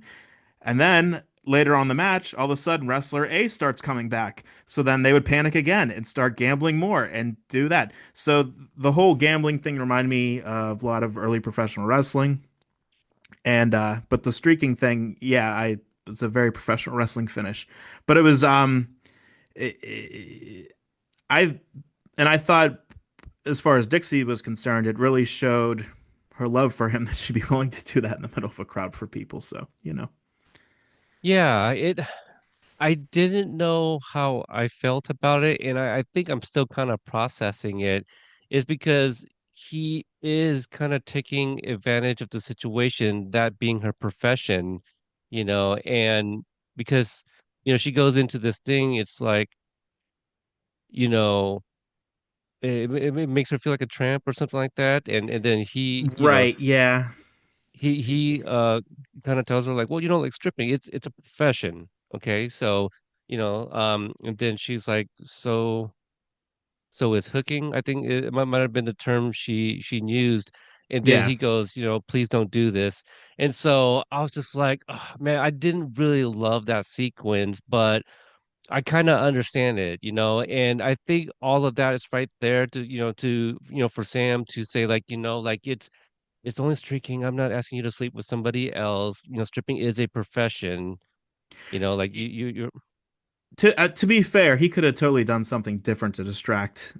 And then later on the match, all of a sudden wrestler A starts coming back. So then they would panic again and start gambling more and do that. So the whole gambling thing reminded me of a lot of early professional wrestling. And but the streaking thing, yeah, I it's a very professional wrestling finish. But it was I and I thought as far as Dixie was concerned, it really showed her love for him that she'd be willing to do that in the middle of a crowd for people. So, you know. Yeah, I didn't know how I felt about it, and I think I'm still kind of processing it, is because he is kind of taking advantage of the situation, that being her profession, and because, she goes into this thing, it's like, you know, it makes her feel like a tramp or something like that, and then Right, yeah. he kind of tells her like, well, like stripping, it's a profession, okay? So, and then she's like, so is hooking. I think it might have been the term she used. And then Yeah. he goes, please don't do this. And so I was just like, oh, man, I didn't really love that sequence, but I kind of understand it, and I think all of that is right there for Sam to say like, like it's only streaking. I'm not asking you to sleep with somebody else. Stripping is a profession. Like you're. To be fair, he could have totally done something different to distract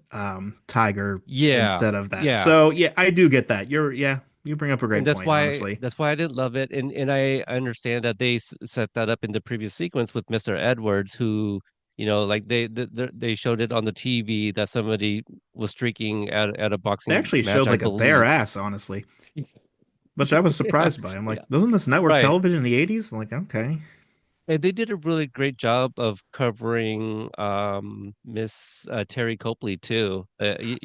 Tiger Yeah, instead of that. yeah, So yeah, I do get that. Yeah, you bring up a and great that's point, why honestly. that's why I didn't love it, and I understand that they set that up in the previous sequence with Mr. Edwards, who like they showed it on the TV that somebody was streaking at a They boxing actually match, showed I like a bare believe. ass, honestly, which I was Yeah, surprised by. I'm like, yeah, wasn't this network right. television in the 80s? I'm like, okay. And they did a really great job of covering Miss Terry Copley too.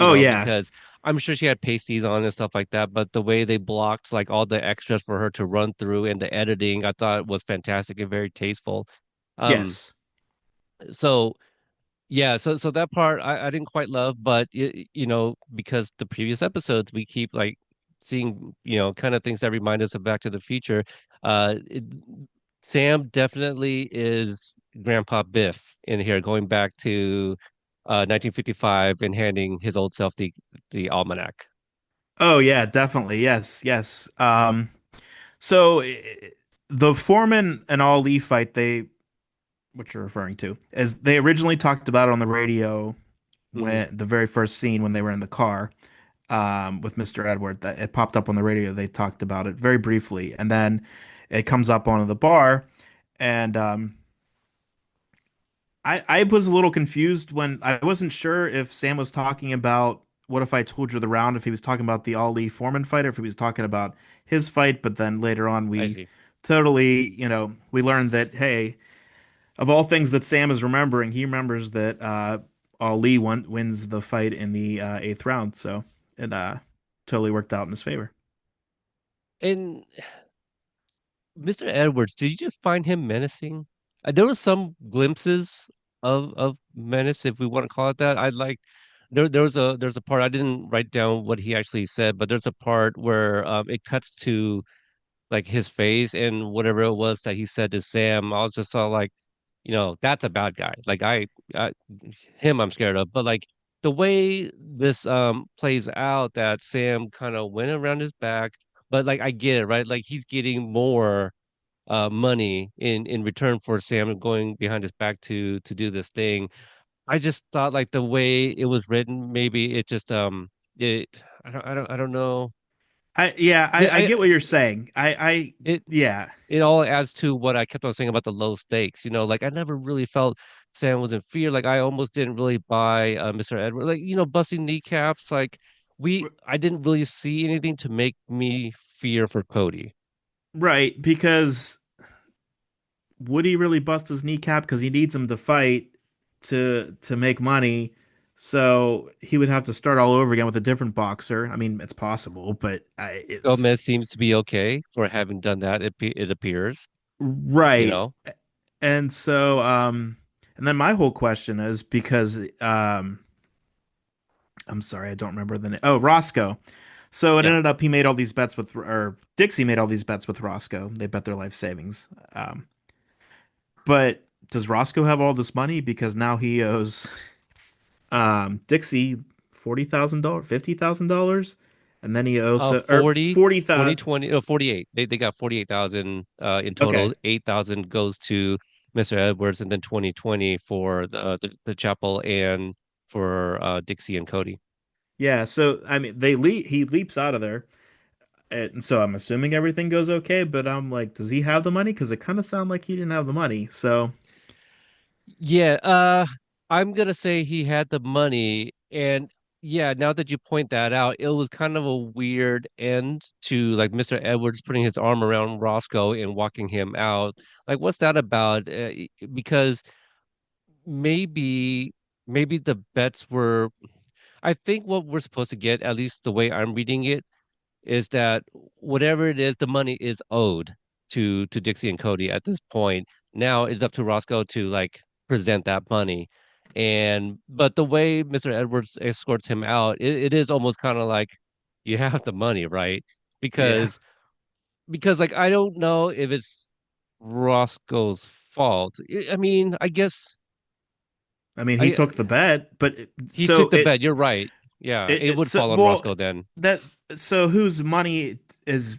Oh yeah. Because I'm sure she had pasties on and stuff like that, but the way they blocked like all the extras for her to run through and the editing, I thought was fantastic and very tasteful. Um, Yes. so yeah, so that part I didn't quite love, but because the previous episodes we keep like seeing, kind of things that remind us of Back to the Future. Sam definitely is Grandpa Biff in here, going back to 1955 and handing his old self the almanac. Oh yeah, definitely. Yes, yes. So the Foreman and Ali fight, what you're referring to, as they originally talked about it on the radio. Hmm. when the very first scene when they were in the car with Mr. Edward. That it popped up on the radio. They talked about it very briefly, and then it comes up on the bar, and I was a little confused when I wasn't sure if Sam was talking about What If I Told You the Round, if he was talking about the Ali Foreman fight, or if he was talking about his fight. But then later on, I we see. totally, we learned that, hey, of all things that Sam is remembering, he remembers that Ali wins the fight in the eighth round. So it totally worked out in his favor. And Mr. Edwards, did you find him menacing? There was some glimpses of menace, if we want to call it that. I like there's a part I didn't write down what he actually said, but there's a part where it cuts to like his face and whatever it was that he said to Sam. I was just all like, that's a bad guy. Like I him I'm scared of, but like the way this plays out that Sam kind of went around his back, but like I get it, right? Like he's getting more money in return for Sam going behind his back to do this thing. I just thought like the way it was written, maybe it just it I don't know. I I get what you're saying. it Yeah. it all adds to what I kept on saying about the low stakes. Like I never really felt Sam was in fear. Like I almost didn't really buy Mr. Edward. Like, busting kneecaps. Like I didn't really see anything to make me fear for Cody. Right, because would he really bust his kneecap? Because he needs him to fight to make money. So he would have to start all over again with a different boxer. I mean, it's possible, but it's Gomez seems to be okay for having done that. It appears, you right. know. And so, and then my whole question is because, I'm sorry, I don't remember the name. Oh, Roscoe. So it Yeah. ended up he made all these bets with, or Dixie made all these bets with Roscoe. They bet their life savings. But does Roscoe have all this money because now he owes Dixie $40,000, $50,000, and then he owes or 40, 40,000. 48. They got 48,000 in Okay, total. 8,000 goes to Mr. Edwards and then 2020 for the chapel and for Dixie and Cody. yeah. So I mean, he leaps out of there, and so I'm assuming everything goes okay. But I'm like, does he have the money? Because it kind of sounded like he didn't have the money. So Yeah, I'm gonna say he had the money, and yeah, now that you point that out, it was kind of a weird end to like Mr. Edwards putting his arm around Roscoe and walking him out. Like, what's that about? Because maybe maybe the bets were. I think what we're supposed to get, at least the way I'm reading it, is that whatever it is, the money is owed to Dixie and Cody at this point. Now it's up to Roscoe to like present that money. And but the way Mr. Edwards escorts him out, it is almost kind of like you have the money, right? yeah, Because because like I don't know if it's Roscoe's fault. I mean, I guess I mean, he I took the bet, but he took so the bet. You're right. Yeah, it it would so fall on well Roscoe then. that so whose money is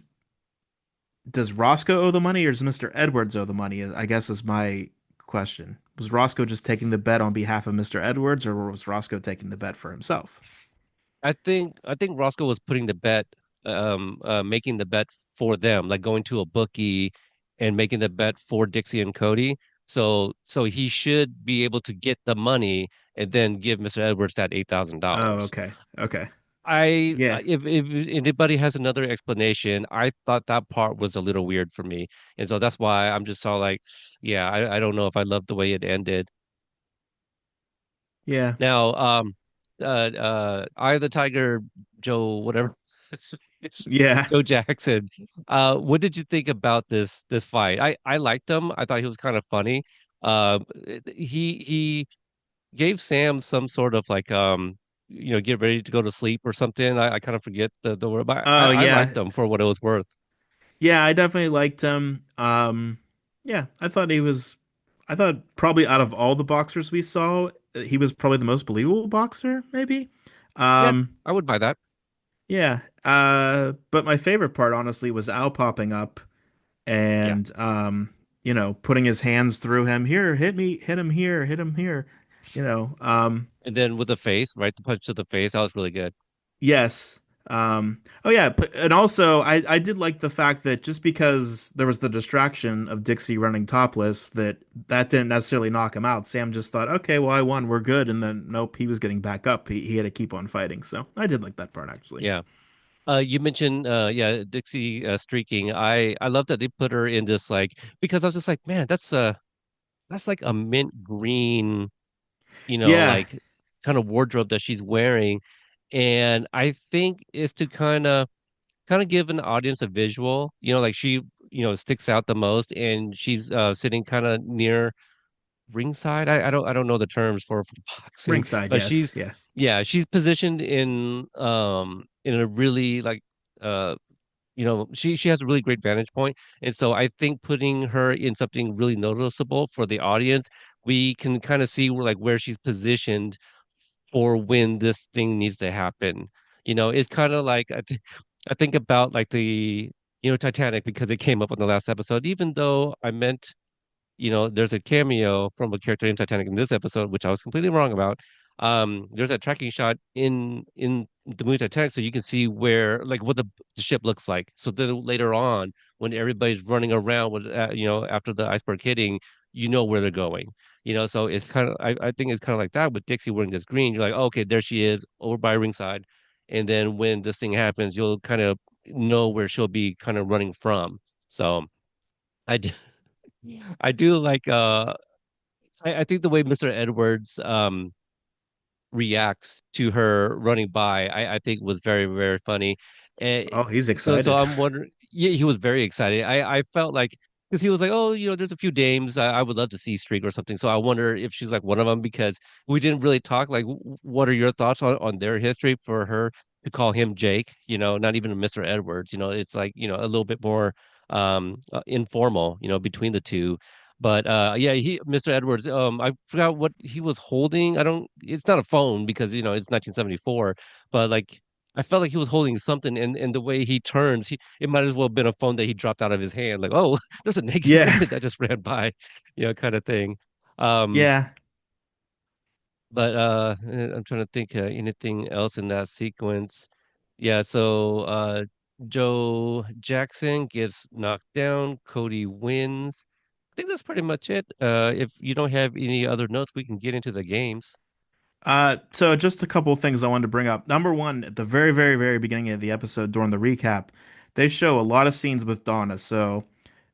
does Roscoe owe the money or does Mr. Edwards owe the money? I guess is my question. Was Roscoe just taking the bet on behalf of Mr. Edwards, or was Roscoe taking the bet for himself? I think Roscoe was putting the bet, making the bet for them, like going to a bookie and making the bet for Dixie and Cody. So he should be able to get the money and then give Mr. Edwards that Oh, $8,000. okay. Okay. I Yeah. if anybody has another explanation, I thought that part was a little weird for me, and so that's why I'm just all like, yeah, I don't know if I love the way it ended. Yeah. Now, Eye of the Tiger, Joe, whatever, Yeah. Joe Jackson. What did you think about this fight? I liked him. I thought he was kind of funny. He gave Sam some sort of like get ready to go to sleep or something. I kind of forget the word, but Oh, I yeah. liked him for what it was worth. Yeah, I definitely liked him. Yeah, I thought probably out of all the boxers we saw, he was probably the most believable boxer, maybe. Yeah, Um, I would buy that. yeah. But my favorite part, honestly, was Al popping up Yeah. and putting his hands through him. Here, hit me, hit him here, hit him here. you know, And then with the face, right? The punch to the face, that was really good. yes. Oh yeah, and also I did like the fact that just because there was the distraction of Dixie running topless, that didn't necessarily knock him out. Sam just thought, okay, well I won, we're good, and then nope, he was getting back up. He had to keep on fighting. So I did like that part actually. Yeah. You mentioned yeah, Dixie streaking. I love that they put her in this like because I was just like, man, that's like a mint green, Yeah, like kind of wardrobe that she's wearing. And I think is to kind of give an audience a visual, like she, sticks out the most and she's sitting kind of near ringside. I don't know the terms for boxing, ringside, but yes, she's yeah, yeah, she's positioned in a really like she has a really great vantage point. And so I think putting her in something really noticeable for the audience, we can kind of see where she's positioned for when this thing needs to happen. It's kind of like I think about like the Titanic because it came up on the last episode, even though I meant there's a cameo from a character in Titanic in this episode, which I was completely wrong about. There's a tracking shot in the movie Titanic, so you can see where like what the ship looks like. So then later on, when everybody's running around with after the iceberg hitting, you know where they're going. So it's kind of I think it's kind of like that with Dixie wearing this green. You're like, oh, okay, there she is over by ringside, and then when this thing happens, you'll kind of know where she'll be kind of running from. So. I do, I do like I think the way Mr. Edwards reacts to her running by, I think was very, very funny. And oh, he's so excited. I'm wondering, yeah, he was very excited. I felt like because he was like, oh, there's a few dames I would love to see streak or something. So I wonder if she's like one of them because we didn't really talk. Like, what are your thoughts on their history for her to call him Jake? Not even Mr. Edwards. It's like a little bit more informal. Between the two. But yeah, Mr. Edwards, I forgot what he was holding. I don't It's not a phone because it's 1974, but like I felt like he was holding something and the way he turns, it might as well have been a phone that he dropped out of his hand. Like, oh, there's a naked Yeah, woman that just ran by, kind of thing. Um, yeah. but I'm trying to think anything else in that sequence. Yeah, so Joe Jackson gets knocked down, Cody wins. I think that's pretty much it. If you don't have any other notes, we can get into the games. So just a couple of things I wanted to bring up. Number one, at the very, very, very beginning of the episode during the recap, they show a lot of scenes with Donna. So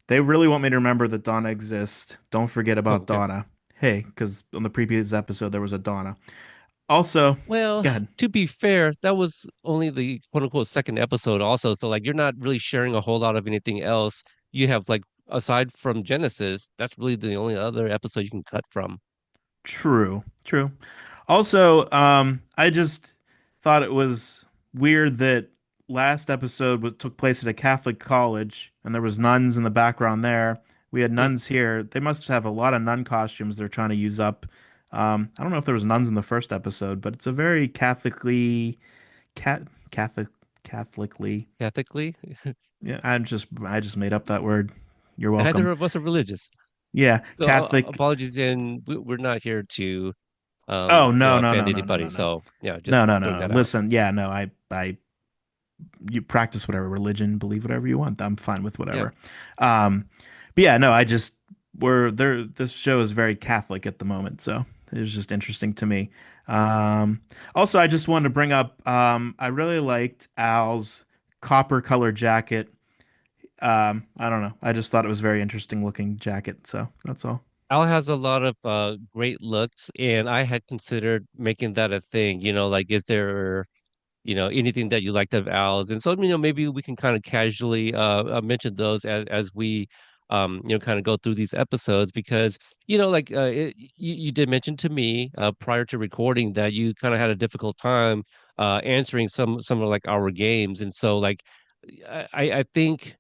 they really want me to remember that Donna exists. Don't forget Oh, about okay. Donna. Hey, because on the previous episode there was a Donna. Also, Well, go ahead. to be fair, that was only the quote unquote second episode also. So like you're not really sharing a whole lot of anything else. You have like aside from Genesis, that's really the only other episode you can cut from. True, true. Also, I just thought it was weird that last episode took place at a Catholic college and there was nuns in the background there. We had Hmm. nuns here. They must have a lot of nun costumes they're trying to use up. I don't know if there was nuns in the first episode, but it's a very cat, Catholic, Catholically. Ethically, Yeah, I just made up that word. You're neither welcome. of us are religious. Yeah, So Catholic. apologies, and we're not here to Oh no, no, offend no, no, no, anybody. no, no. So yeah, just No, no, point no, no. that out. Listen, yeah, no, you practice whatever religion, believe whatever you want. I'm fine with Yeah. whatever. Um, but yeah, no, I just we're there. This show is very Catholic at the moment, so it was just interesting to me. Um, Also, I just wanted to bring up. I really liked Al's copper color jacket. I don't know. I just thought it was very interesting looking jacket. So that's all. Al has a lot of great looks, and I had considered making that a thing. Like, is there anything that you liked of Al's? And so, maybe we can kind of casually mention those as we kind of go through these episodes because like you did mention to me prior to recording that you kind of had a difficult time answering some of like our games, and so like I think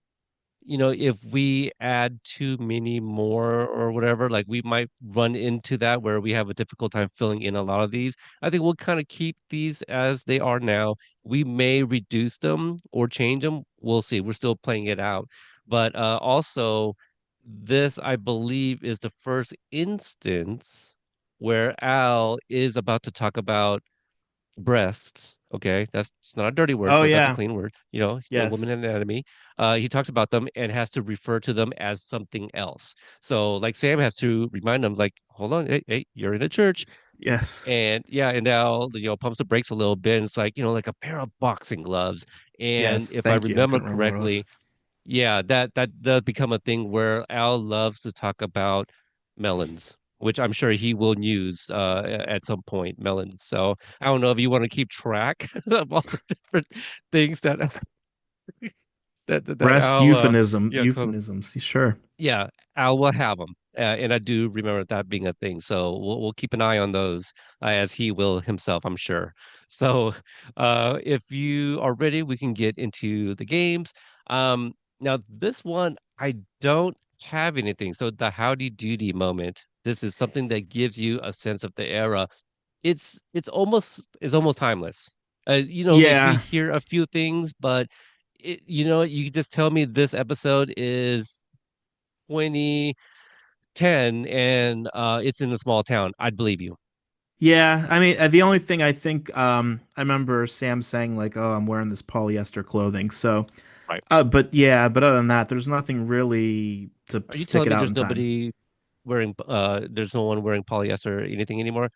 if we add too many more or whatever, like we might run into that where we have a difficult time filling in a lot of these. I think we'll kind of keep these as they are now. We may reduce them or change them. We'll see. We're still playing it out. But also, this, I believe, is the first instance. where Al is about to talk about breasts. Okay, that's it's not a dirty word, Oh so that's a yeah. clean word. A woman Yes. anatomy. He talks about them and has to refer to them as something else. So like Sam has to remind them, like, hold on, hey, you're in a church. Yes. And yeah, and now pumps the brakes a little bit. And it's like, like a pair of boxing gloves. And Yes. if I Thank you. I remember couldn't remember what it was. correctly, yeah, that does become a thing where Al loves to talk about melons, which I'm sure he will use at some point, melons. So I don't know if you want to keep track of all the different things that Breast Al yeah euphemisms. Sure. yeah, Al will have them. And I do remember that being a thing. So we'll keep an eye on those as he will himself, I'm sure. So if you are ready, we can get into the games. Now, this one, I don't have anything. So the howdy doody moment, this is something that gives you a sense of the era. It's almost timeless. Like we Yeah. hear a few things, but you just tell me this episode is 2010 and it's in a small town, I'd believe you. Yeah. I mean, the only thing I think I remember Sam saying like, "Oh, I'm wearing this polyester clothing." So, Right. but yeah, but other than that, there's nothing really to Are you stick telling it me out in time. there's no one wearing polyester or anything anymore?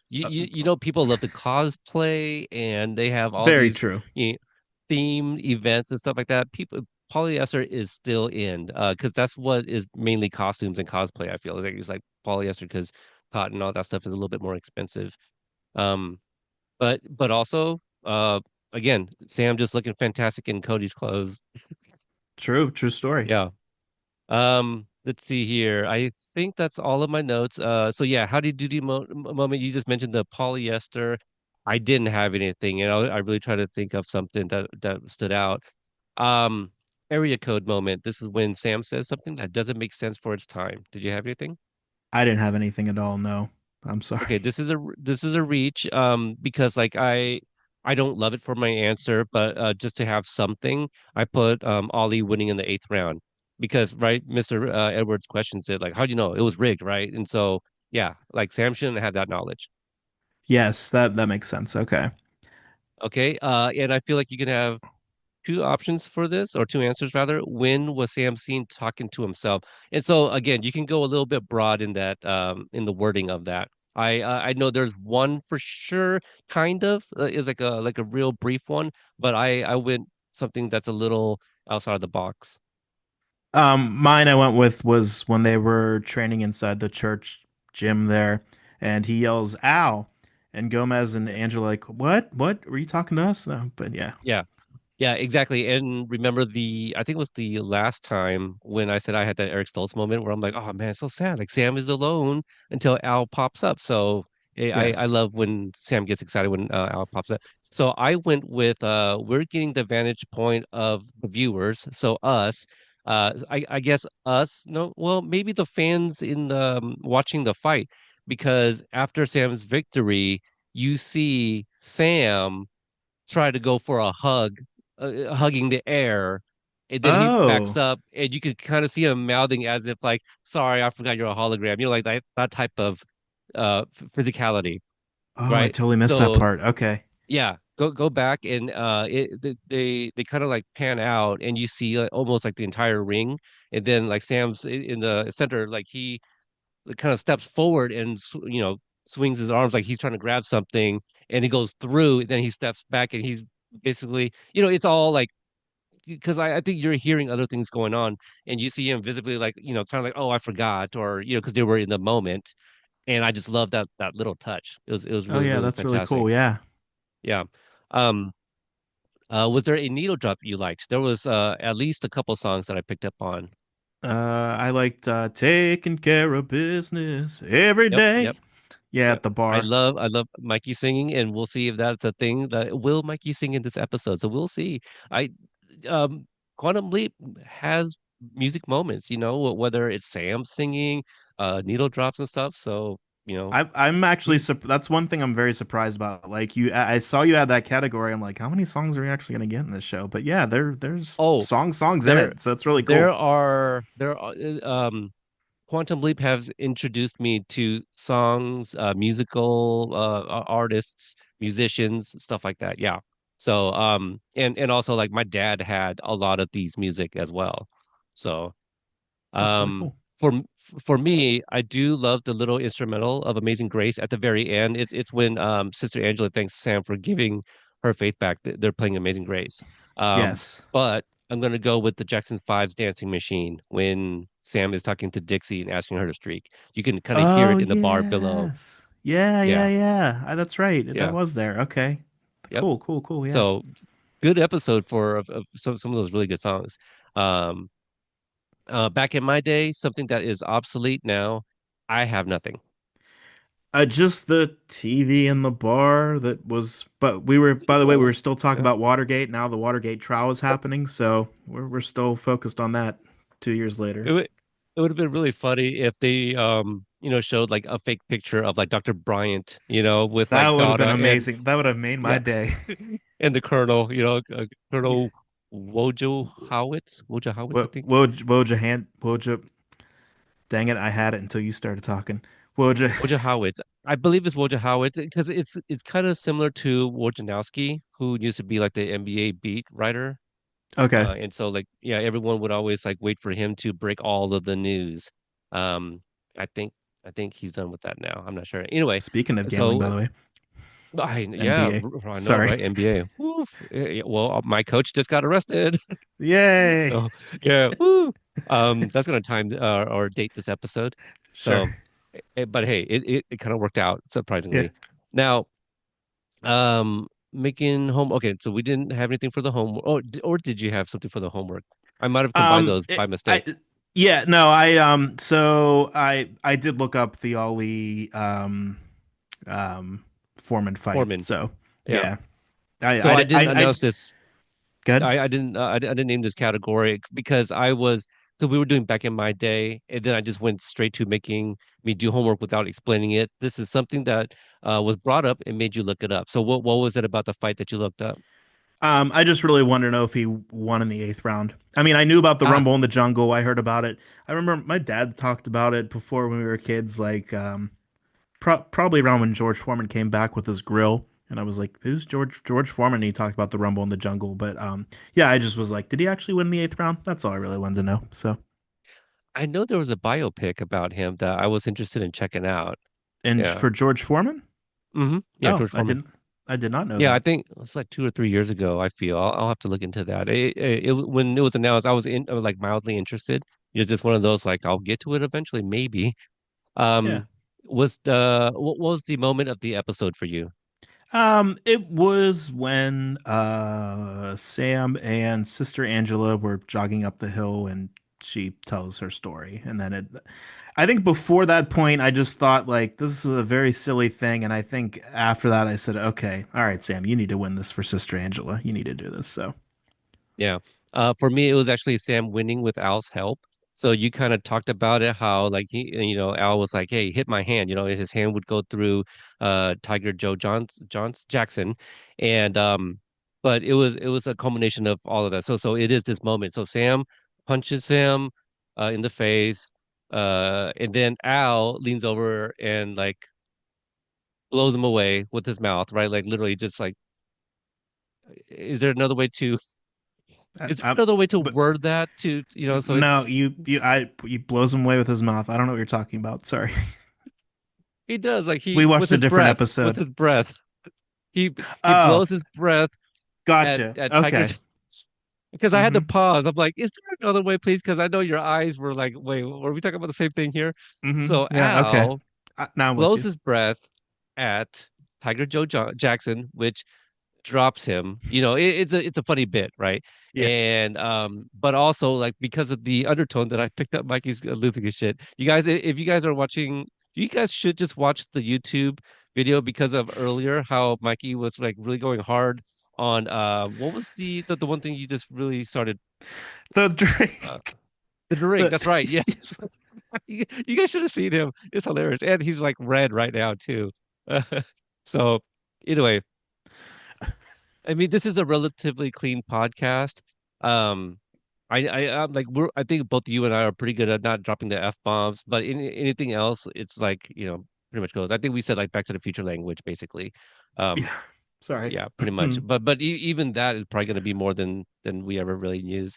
People love to cosplay and they have all Very these true. you know, themed events and stuff like that. Polyester is still in because that's what is mainly costumes and cosplay. I feel like it's like polyester because cotton, all that stuff is a little bit more expensive. Um, but also again, Sam just looking fantastic in Cody's clothes. True. True story. Yeah. Let's see here. I think that's all of my notes. So yeah, how did you do the moment you just mentioned the polyester? I didn't have anything, and I really try to think of something that stood out. Um, area code moment. This is when Sam says something that doesn't make sense for its time. Did you have anything? I didn't have anything at all. No. I'm sorry. Okay, this is a reach because like I don't love it for my answer, but just to have something, I put Ollie winning in the eighth round because right, Mr. Edwards questions it like, how do you know it was rigged, right? And so yeah, like Sam shouldn't have that knowledge. Yes, that makes sense. Okay. Okay, and I feel like you can have two options for this, or two answers rather. When was Sam seen talking to himself? And so again, you can go a little bit broad in that in the wording of that. I know there's one for sure, kind of is like a real brief one, but I went something that's a little outside of the box. Mine I went with was when they were training inside the church gym there, and he yells "Ow!" and Gomez and Angela like, "What? What? Were you talking to us?" No, but yeah. Yeah. Yeah, exactly. And remember I think it was the last time when I said I had that Eric Stoltz moment where I'm like, oh man, it's so sad. Like Sam is alone until Al pops up. So I Yes. love when Sam gets excited when Al pops up. So I went with we're getting the vantage point of the viewers. So us, I guess us, no, well, maybe the fans in the watching the fight, because after Sam's victory, you see Sam try to go for a hug, hugging the air, and then he backs Oh. up, and you could kind of see him mouthing as if like, "Sorry, I forgot you're a hologram." Like that type of physicality, Oh, I right? totally missed that So part. Okay. yeah, go back and they kind of like pan out, and you see almost like the entire ring, and then like Sam's in the center, like he kind of steps forward and swings his arms like he's trying to grab something, and he goes through, then he steps back and he's basically it's all like because I think you're hearing other things going on, and you see him visibly like kind of like, oh, I forgot, or because they were in the moment. And I just love that little touch. It was Oh really, yeah, really that's really cool. fantastic. Yeah. Yeah. um was there a needle drop you liked? There was at least a couple songs that I picked up on. I liked taking care of business every Yep, day. yep. Yeah, Yep. at the I bar. love I love Mikey singing, and we'll see if that's a thing that will Mikey sing in this episode. So we'll see. I um Quantum Leap has music moments, whether it's Sam singing, needle drops and stuff. So, I'm actually he that's one thing I'm very surprised about. Like I saw you had that category. I'm like, how many songs are we actually gonna get in this show? But yeah, there's oh, songs in there it, so it's really there cool. are there are Quantum Leap has introduced me to songs, musical artists, musicians, stuff like that. Yeah. So and also like my dad had a lot of these music as well. So That's really um, cool. for for me, I do love the little instrumental of Amazing Grace at the very end. It's when Sister Angela thanks Sam for giving her faith back. They're playing Amazing Grace. Um, Yes. but I'm gonna go with the Jackson Five's Dancing Machine when Sam is talking to Dixie and asking her to streak. You can kind of hear Oh it in the bar below. yes. Yeah, yeah, Yeah, yeah. That's right. That yeah, was there. Okay. yep. Cool, cool, cool. Yeah. So good episode for of some of those really good songs. Um, back in my day, something that is obsolete now, I have nothing. Just the TV in the bar that was, but we were, by the way, we were Oh, still talking yeah. about Watergate. Now the Watergate trial is happening, so we're still focused on that 2 years later. It would have been really funny if they showed like a fake picture of like Dr. Bryant, with That like would have been Dada and amazing. That would have made my yeah, day. and the Colonel, Yeah. Colonel Wojo Howitz, I What, think. Woj, hand, Woj, dang it, I had it until you started talking. Woj, Wojo Howitz. I believe it's Wojo Howitz because it's kind of similar to Wojnarowski, who used to be like the NBA beat writer. okay. And so like yeah, everyone would always like wait for him to break all of the news. Um, I think I think he's done with that now. I'm not sure. Anyway, Speaking of gambling, by so the way, yeah, NBA. I know, Sorry. right? NBA. Woof. Yeah, well, my coach just got arrested. Yay. So yeah, woo. That's gonna time or date this episode. Sure. So, but hey, it kind of worked out Yeah. surprisingly. Now, making home. Okay, so we didn't have anything for the homework. Or did you have something for the homework? I might have combined those by I, mistake. yeah, no, so I did look up the Ollie, um, Foreman fight. Foreman. So Yeah. yeah, So I didn't I announce this. good. I didn't name this category because because we were doing back in my day, and then I just went straight to making me do homework without explaining it. This is something that was brought up and made you look it up. So what was it about the fight that you looked up? I just really want to know if he won in the eighth round. I mean, I knew about the Ah, Rumble in the Jungle. I heard about it. I remember my dad talked about it before when we were kids, like probably around when George Foreman came back with his grill. And I was like, "Who's George Foreman?" And he talked about the Rumble in the Jungle. But yeah, I just was like, "Did he actually win the eighth round?" That's all I really wanted to know. So, I know there was a biopic about him that I was interested in checking out. and Yeah. for George Foreman, Yeah, oh, George Foreman. I did not know Yeah, I that. think it's like 2 or 3 years ago. I feel I'll have to look into that. When it was announced, I was like mildly interested. It's just one of those like I'll get to it eventually, maybe. Yeah. Um, what was the moment of the episode for you? It was when Sam and Sister Angela were jogging up the hill and she tells her story. And then I think before that point I just thought like this is a very silly thing, and I think after that I said, "Okay, all right, Sam, you need to win this for Sister Angela. You need to do this." So, Yeah. For me, it was actually Sam winning with Al's help. So you kind of talked about it, how like Al was like, "Hey, hit my hand." His hand would go through Tiger Joe Johns Jackson, and but it was a culmination of all of that. So it is this moment. So Sam punches him in the face, and then Al leans over and like blows him away with his mouth, right? Like literally, just like, is there another way to? Is there I, another way to but word that so no, it's he blows him away with his mouth. I don't know what you're talking about. Sorry. he does like We he watched a different with episode. his breath he he Oh, blows his breath gotcha. at Tiger Okay. because I had to Mm-hmm. pause. I'm like, is there another way, please? Because I know your eyes were like, wait, were we talking about the same thing here? Mm-hmm. So Yeah, okay. Al Now I'm with blows you. his breath at Jackson, which drops him. It's a funny bit, right? Yeah. And but also like because of the undertone that I picked up, Mikey's losing his shit. You guys, if you guys are watching, you guys should just watch the YouTube video because of earlier how Mikey was like really going hard on what was the one thing you just really started The uh drink. the drink. The That's right. Yes. You guys should have seen him. It's hilarious. And he's like red right now too. So anyway, I mean, this is a relatively clean podcast. Um, I'm like I think both you and I are pretty good at not dropping the F bombs, but anything else, it's like, pretty much goes. I think we said like Back to the Future language, basically. Um, Yeah. Sorry. yeah, pretty much. But even that is probably going to be more than we ever really use.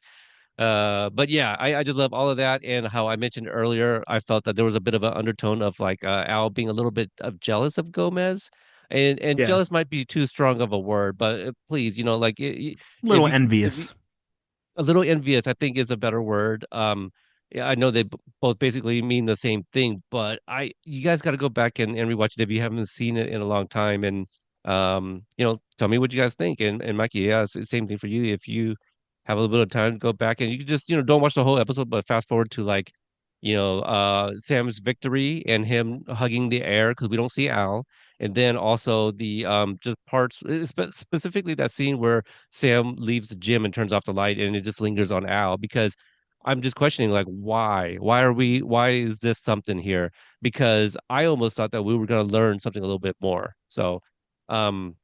But yeah, I just love all of that, and how I mentioned earlier, I felt that there was a bit of an undertone of like Al being a little bit of jealous of Gomez. And Yeah. jealous might be too strong of a word, but please, like A if little you if you envious. a little envious, I think, is a better word. Yeah, I know they both basically mean the same thing, but you guys got to go back and rewatch it if you haven't seen it in a long time, and tell me what you guys think. And Mikey, yeah, it's the same thing for you. If you have a little bit of time, go back and you can just, don't watch the whole episode, but fast forward to like, Sam's victory and him hugging the air because we don't see Al, and then also the just parts, specifically that scene where Sam leaves the gym and turns off the light and it just lingers on Al because I'm just questioning like why? Why is this something here? Because I almost thought that we were gonna learn something a little bit more. So um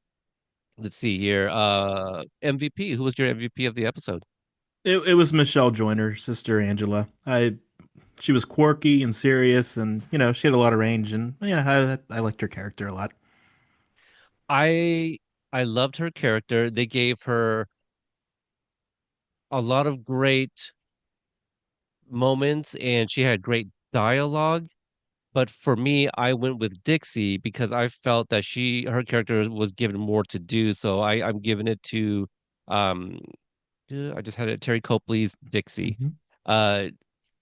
let's see here. MVP, who was your MVP of the episode? It was Michelle Joyner, Sister Angela. I She was quirky and serious, and she had a lot of range, and yeah, I liked her character a lot. I I loved her character. They gave her a lot of great moments and she had great dialogue. But for me, I went with Dixie because I felt that her character was given more to do. So I'm giving it to, um, I just had it, Terry Copley's Dixie, Hmm. uh,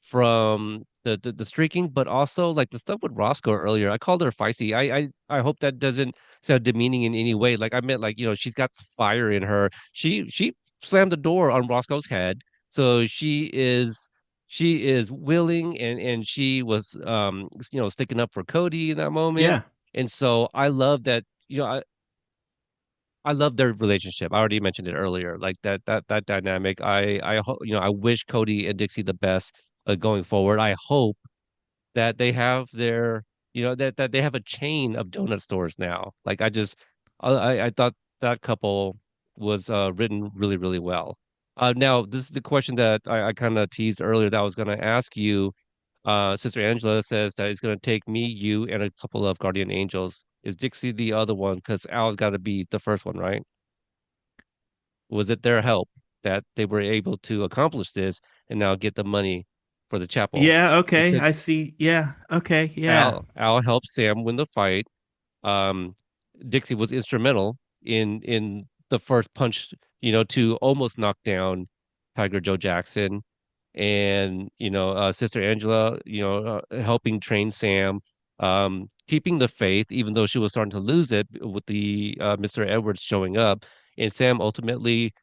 from the streaking, but also like the stuff with Roscoe earlier. I called her feisty. I hope that doesn't sound demeaning in any way. Like I meant like, she's got fire in her. She slammed the door on Roscoe's head. So she is willing and she was sticking up for Cody in that moment. Yeah, And so I love that, I love their relationship. I already mentioned it earlier. Like that dynamic. I wish Cody and Dixie the best going forward. I hope that they have that they have a chain of donut stores now. Like I thought that couple was written really, really well. Now this is the question that I kind of teased earlier that I was going to ask you. Sister Angela says that it's going to take me, you, and a couple of guardian angels. Is Dixie the other one? Because Al's got to be the first one, right? Was it their help that they were able to accomplish this and now get the money for the chapel? yeah, It okay, took I see. Yeah, okay, yeah, Al helped Sam win the fight. Um, Dixie was instrumental in the first punch, to almost knock down Tiger Joe Jackson, and Sister Angela, helping train Sam, keeping the faith even though she was starting to lose it with the Mr. Edwards showing up, and Sam ultimately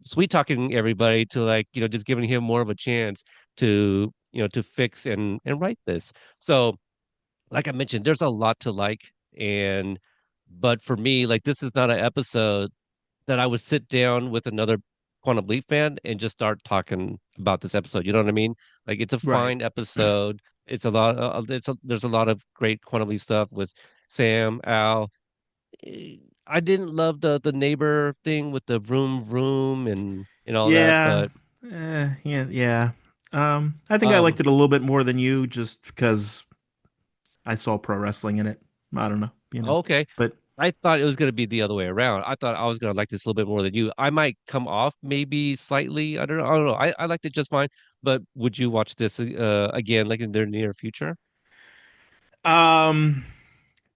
sweet talking everybody to like, just giving him more of a chance to fix and right this. So like I mentioned, there's a lot to like, and but for me, like this is not an episode that I would sit down with another Quantum Leap fan and just start talking about this episode. You know what I mean? Like it's a right. fine episode. It's a lot. There's a lot of great Quantum Leap stuff with Sam, Al. I didn't love the neighbor thing with the vroom vroom and all that, Yeah, but yeah, yeah. I think I liked um, it a little bit more than you, just because I saw pro wrestling in it. I don't know, okay. but I thought it was going to be the other way around. I thought I was going to like this a little bit more than you. I might come off maybe slightly. I don't know. I don't know. I liked it just fine. But would you watch this again, like in the near future, um,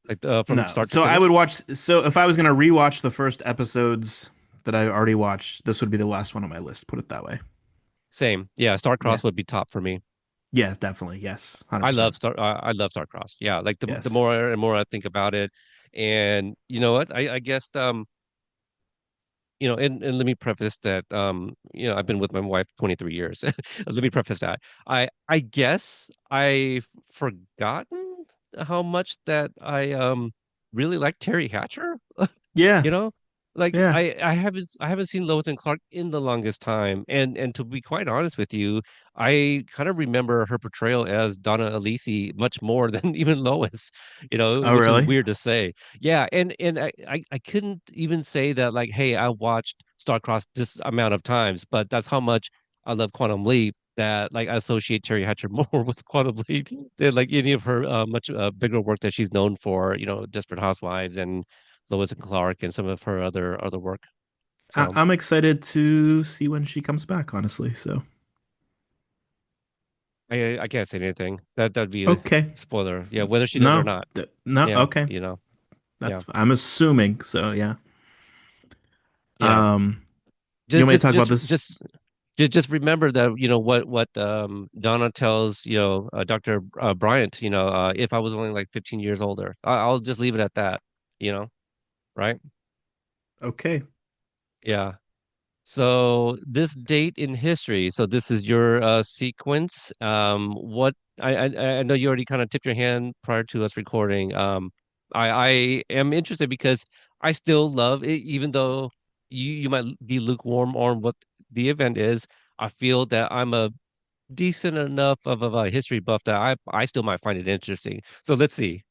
like from no. start to So I would finish? watch. So if I was gonna rewatch the first episodes that I already watched, this would be the last one on my list. Put it that way. Same. Yeah, Yeah. Starcross would be top for me. Yeah, definitely. Yes. 100%. I love Starcross. Yeah, like the Yes. more and more I think about it, and you know what? I guess and let me preface that I've been with my wife 23 years. Let me preface that. I guess I've forgotten how much that I really like Terry Hatcher. Yeah. You know, like Yeah. I haven't seen Lois and Clark in the longest time, and to be quite honest with you, I kind of remember her portrayal as Donna Elise much more than even Lois, Oh, which is really? weird to say. Yeah, and I couldn't even say that like, hey, I watched star-crossed this amount of times, but that's how much I love Quantum Leap that like I associate Terry Hatcher more with Quantum Leap than like any of her much bigger work that she's known for, Desperate Housewives and Lois and Clark and some of her other work. So I'm excited to see when she comes back, honestly. So, I can't say anything. That'd be a okay. spoiler. Yeah, whether she does or No, not. no, Yeah, okay. yeah. I'm assuming. So, yeah. Yeah. Um, you Just want me to just talk about just this? just just remember that what Donna tells Dr. Bryant, if I was only like 15 years older. I'll just leave it at that, right? Okay. Yeah. So this date in history. So this is your sequence. What I know you already kind of tipped your hand prior to us recording. I am interested because I still love it, even though you might be lukewarm on what the event is. I feel that I'm a decent enough of a history buff that I still might find it interesting. So let's see.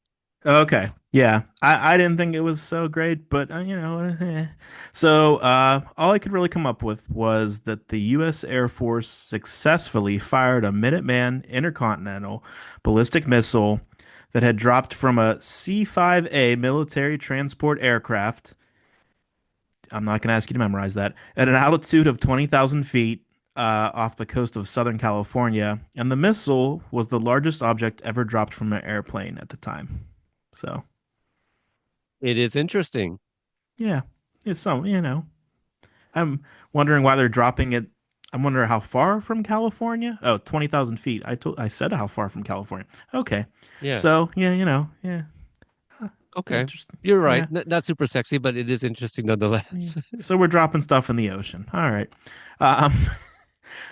Okay. Yeah. I didn't think it was so great, but So, all I could really come up with was that the US Air Force successfully fired a Minuteman intercontinental ballistic missile that had dropped from a C-5A military transport aircraft. I'm not going to ask you to memorize that. At an altitude of 20,000 feet off the coast of Southern California, and the missile was the largest object ever dropped from an airplane at the time. So, It is interesting. yeah, it's some. I'm wondering why they're dropping it. I'm wondering how far from California? Oh, 20,000 feet. I said how far from California. Okay. Yeah. So, yeah, yeah, Okay. interesting. You're right. Yeah. Not super sexy, but it is interesting Yeah. nonetheless. So we're dropping stuff in the ocean. All right. Um,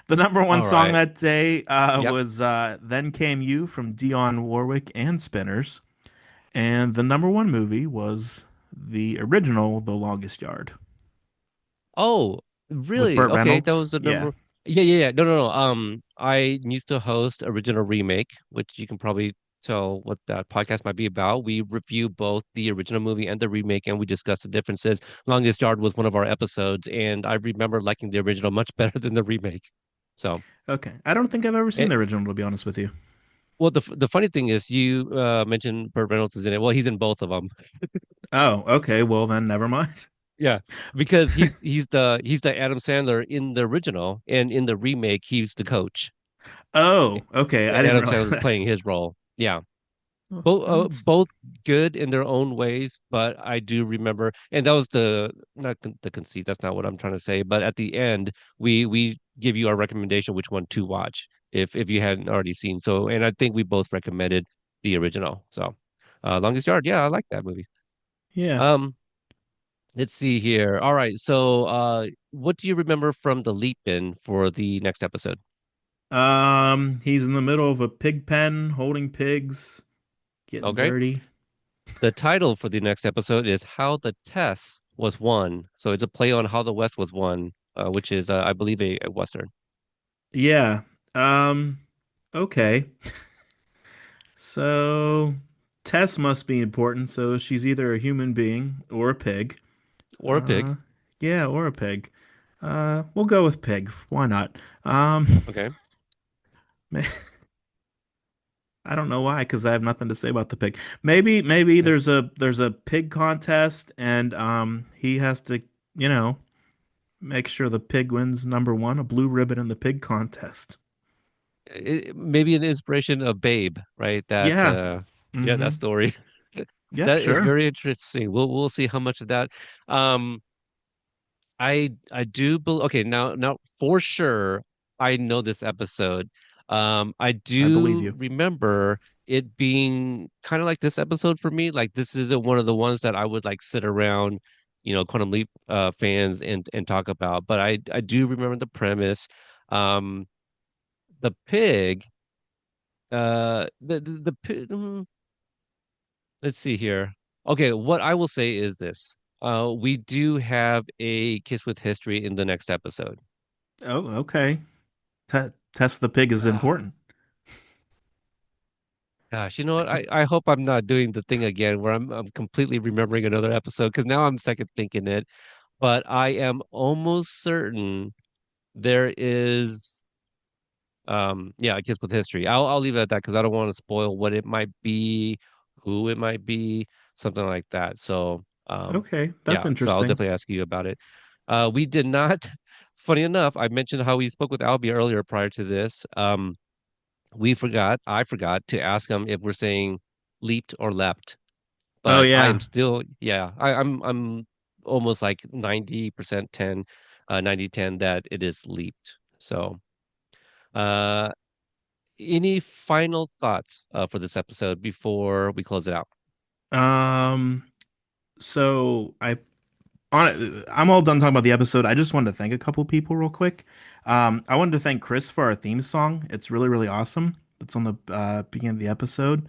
the number one All song right. that day Yep. was Then Came You from Dionne Warwick and Spinners. And the number one movie was the original The Longest Yard Oh, with really? Burt Okay, that Reynolds. was the Yeah. number. Yeah, yeah, yeah. No. I used to host original remake, which you can probably tell what that podcast might be about. We review both the original movie and the remake, and we discuss the differences. Longest Yard was one of our episodes, and I remember liking the original much better than the remake. So, Okay. I don't think I've ever seen it, the original, to be honest with you. well, the funny thing is, you mentioned Burt Reynolds is in it. Well, he's in both of them. Oh, okay. Well, then never mind. Yeah, because he's the Adam Sandler in the original, and in the remake, he's the coach. Oh, okay. I And didn't Adam realize Sandler's that. playing his role. Yeah, Oh, both that's both good in their own ways, but I do remember, and that was the not the conceit. That's not what I'm trying to say. But at the end, we give you our recommendation which one to watch if you hadn't already seen. So, and I think we both recommended the original. So, Longest Yard, yeah, I like that movie. yeah. Um, let's see here. All right, so what do you remember from the leap in for the next episode? He's in the middle of a pig pen holding pigs, getting Okay. dirty. The title for the next episode is How the Tess Was Won. So it's a play on How the West Was Won, which is, I believe, a Western. Yeah. Um, okay. So Tess must be important, so she's either a human being or a pig. Or a pig. Yeah, or a pig. We'll go with pig. Why not? Um, Okay. I don't know why, because I have nothing to say about the pig. Maybe Yeah. there's a pig contest, and he has to, you know, make sure the pig wins number one, a blue ribbon in the pig contest. Maybe an inspiration of Babe, right? Yeah. Yeah, that Mm-hmm. story. Yep, That is sure. very interesting. We'll see how much of that. Um, I do believe. Okay, now for sure, I know this episode. I I believe do you. remember it being kind of like this episode for me. Like this isn't one of the ones that I would like sit around, Quantum Leap fans and talk about. But I do remember the premise. Um, the pig. The pig. Let's see here. Okay, what I will say is this. We do have a Kiss with History in the next episode. Oh, okay. Test the pig is Ah, important. gosh, you know what? I hope I'm not doing the thing again where I'm completely remembering another episode because now I'm second thinking it. but I am almost certain there is yeah, I guess with history. I'll leave it at that because I don't want to spoil what it might be, who it might be, something like that. So Okay, that's yeah, so I'll interesting. definitely ask you about it. We did not, funny enough, I mentioned how we spoke with Albie earlier prior to this. I forgot to ask him if we're saying leaped or leapt. Oh But I yeah. am still, yeah, I'm almost like 90% 10, 90-10 that it is leaped. So uh any final thoughts for this episode before we close it out? Um, so I'm all done talking about the episode. I just wanted to thank a couple people real quick. I wanted to thank Chris for our theme song. It's really, really awesome. It's on the beginning of the episode.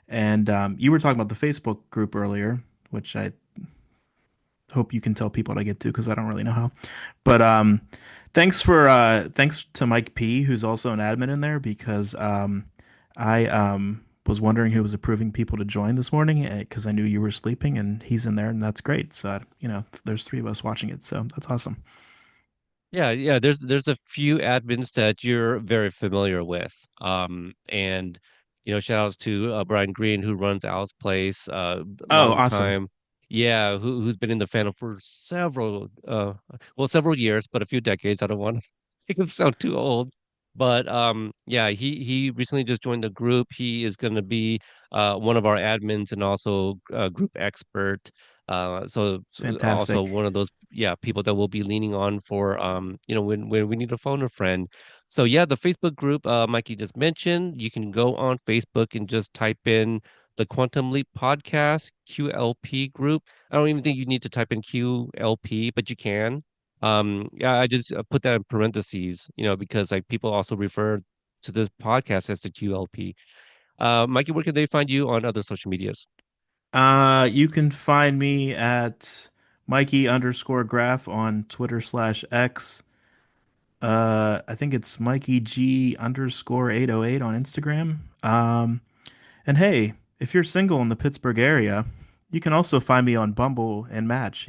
And you were talking about the Facebook group earlier, which I hope you can tell people to get to because I don't really know how. But thanks to Mike P, who's also an admin in there because I was wondering who was approving people to join this morning because I knew you were sleeping and he's in there and that's great. So there's three of us watching it, so that's awesome. Yeah, yeah, there's a few admins that you're very familiar with. And shout outs to Brian Green who runs Al's Place, Oh, long awesome. time. Yeah, who's been in the fandom for several years, but a few decades. I don't want to make him sound too old. But yeah, he recently just joined the group. He is going to be one of our admins and also group expert. So also Fantastic. one of those, yeah, people that we'll be leaning on for, when we need to phone a friend. So yeah, the Facebook group, Mikey just mentioned, you can go on Facebook and just type in the Quantum Leap Podcast QLP group. I don't even think you need to type in QLP, but you can. Yeah, I just put that in parentheses, because like people also refer to this podcast as the QLP. Mikey, where can they find you on other social medias? You can find me at Mikey_graph on Twitter/X. I think it's Mikey G_808 on Instagram. And hey, if you're single in the Pittsburgh area, you can also find me on Bumble and Match.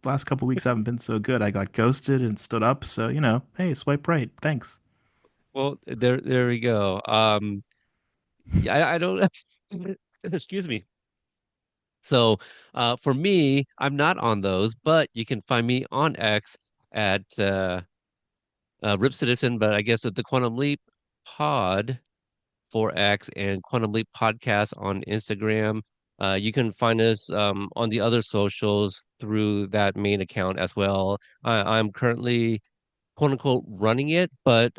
Last couple weeks haven't been so good. I got ghosted and stood up. So, hey, swipe right. Thanks. Well, there we go. Yeah, I don't, excuse me. So, for me, I'm not on those, but you can find me on X at Rip Citizen, but I guess at the Quantum Leap Pod for X and Quantum Leap Podcast on Instagram. You can find us on the other socials through that main account as well. I'm currently quote unquote running it, but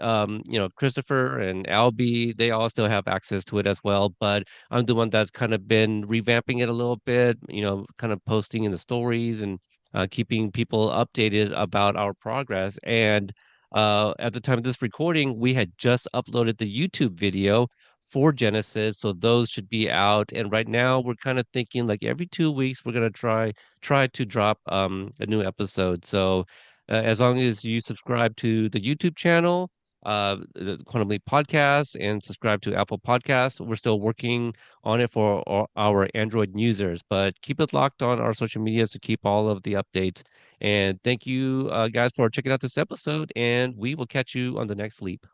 Christopher and Albie, they all still have access to it as well. But I'm the one that's kind of been revamping it a little bit, kind of posting in the stories and keeping people updated about our progress. And at the time of this recording, we had just uploaded the YouTube video for Genesis, so those should be out. And right now, we're kind of thinking like every 2 weeks, we're gonna try to drop a new episode. So as long as you subscribe to the YouTube channel, the Quantum Leap Podcast, and subscribe to Apple Podcasts, we're still working on it for our Android users. But keep it locked on our social medias to keep all of the updates. And thank you, guys, for checking out this episode. And we will catch you on the next leap.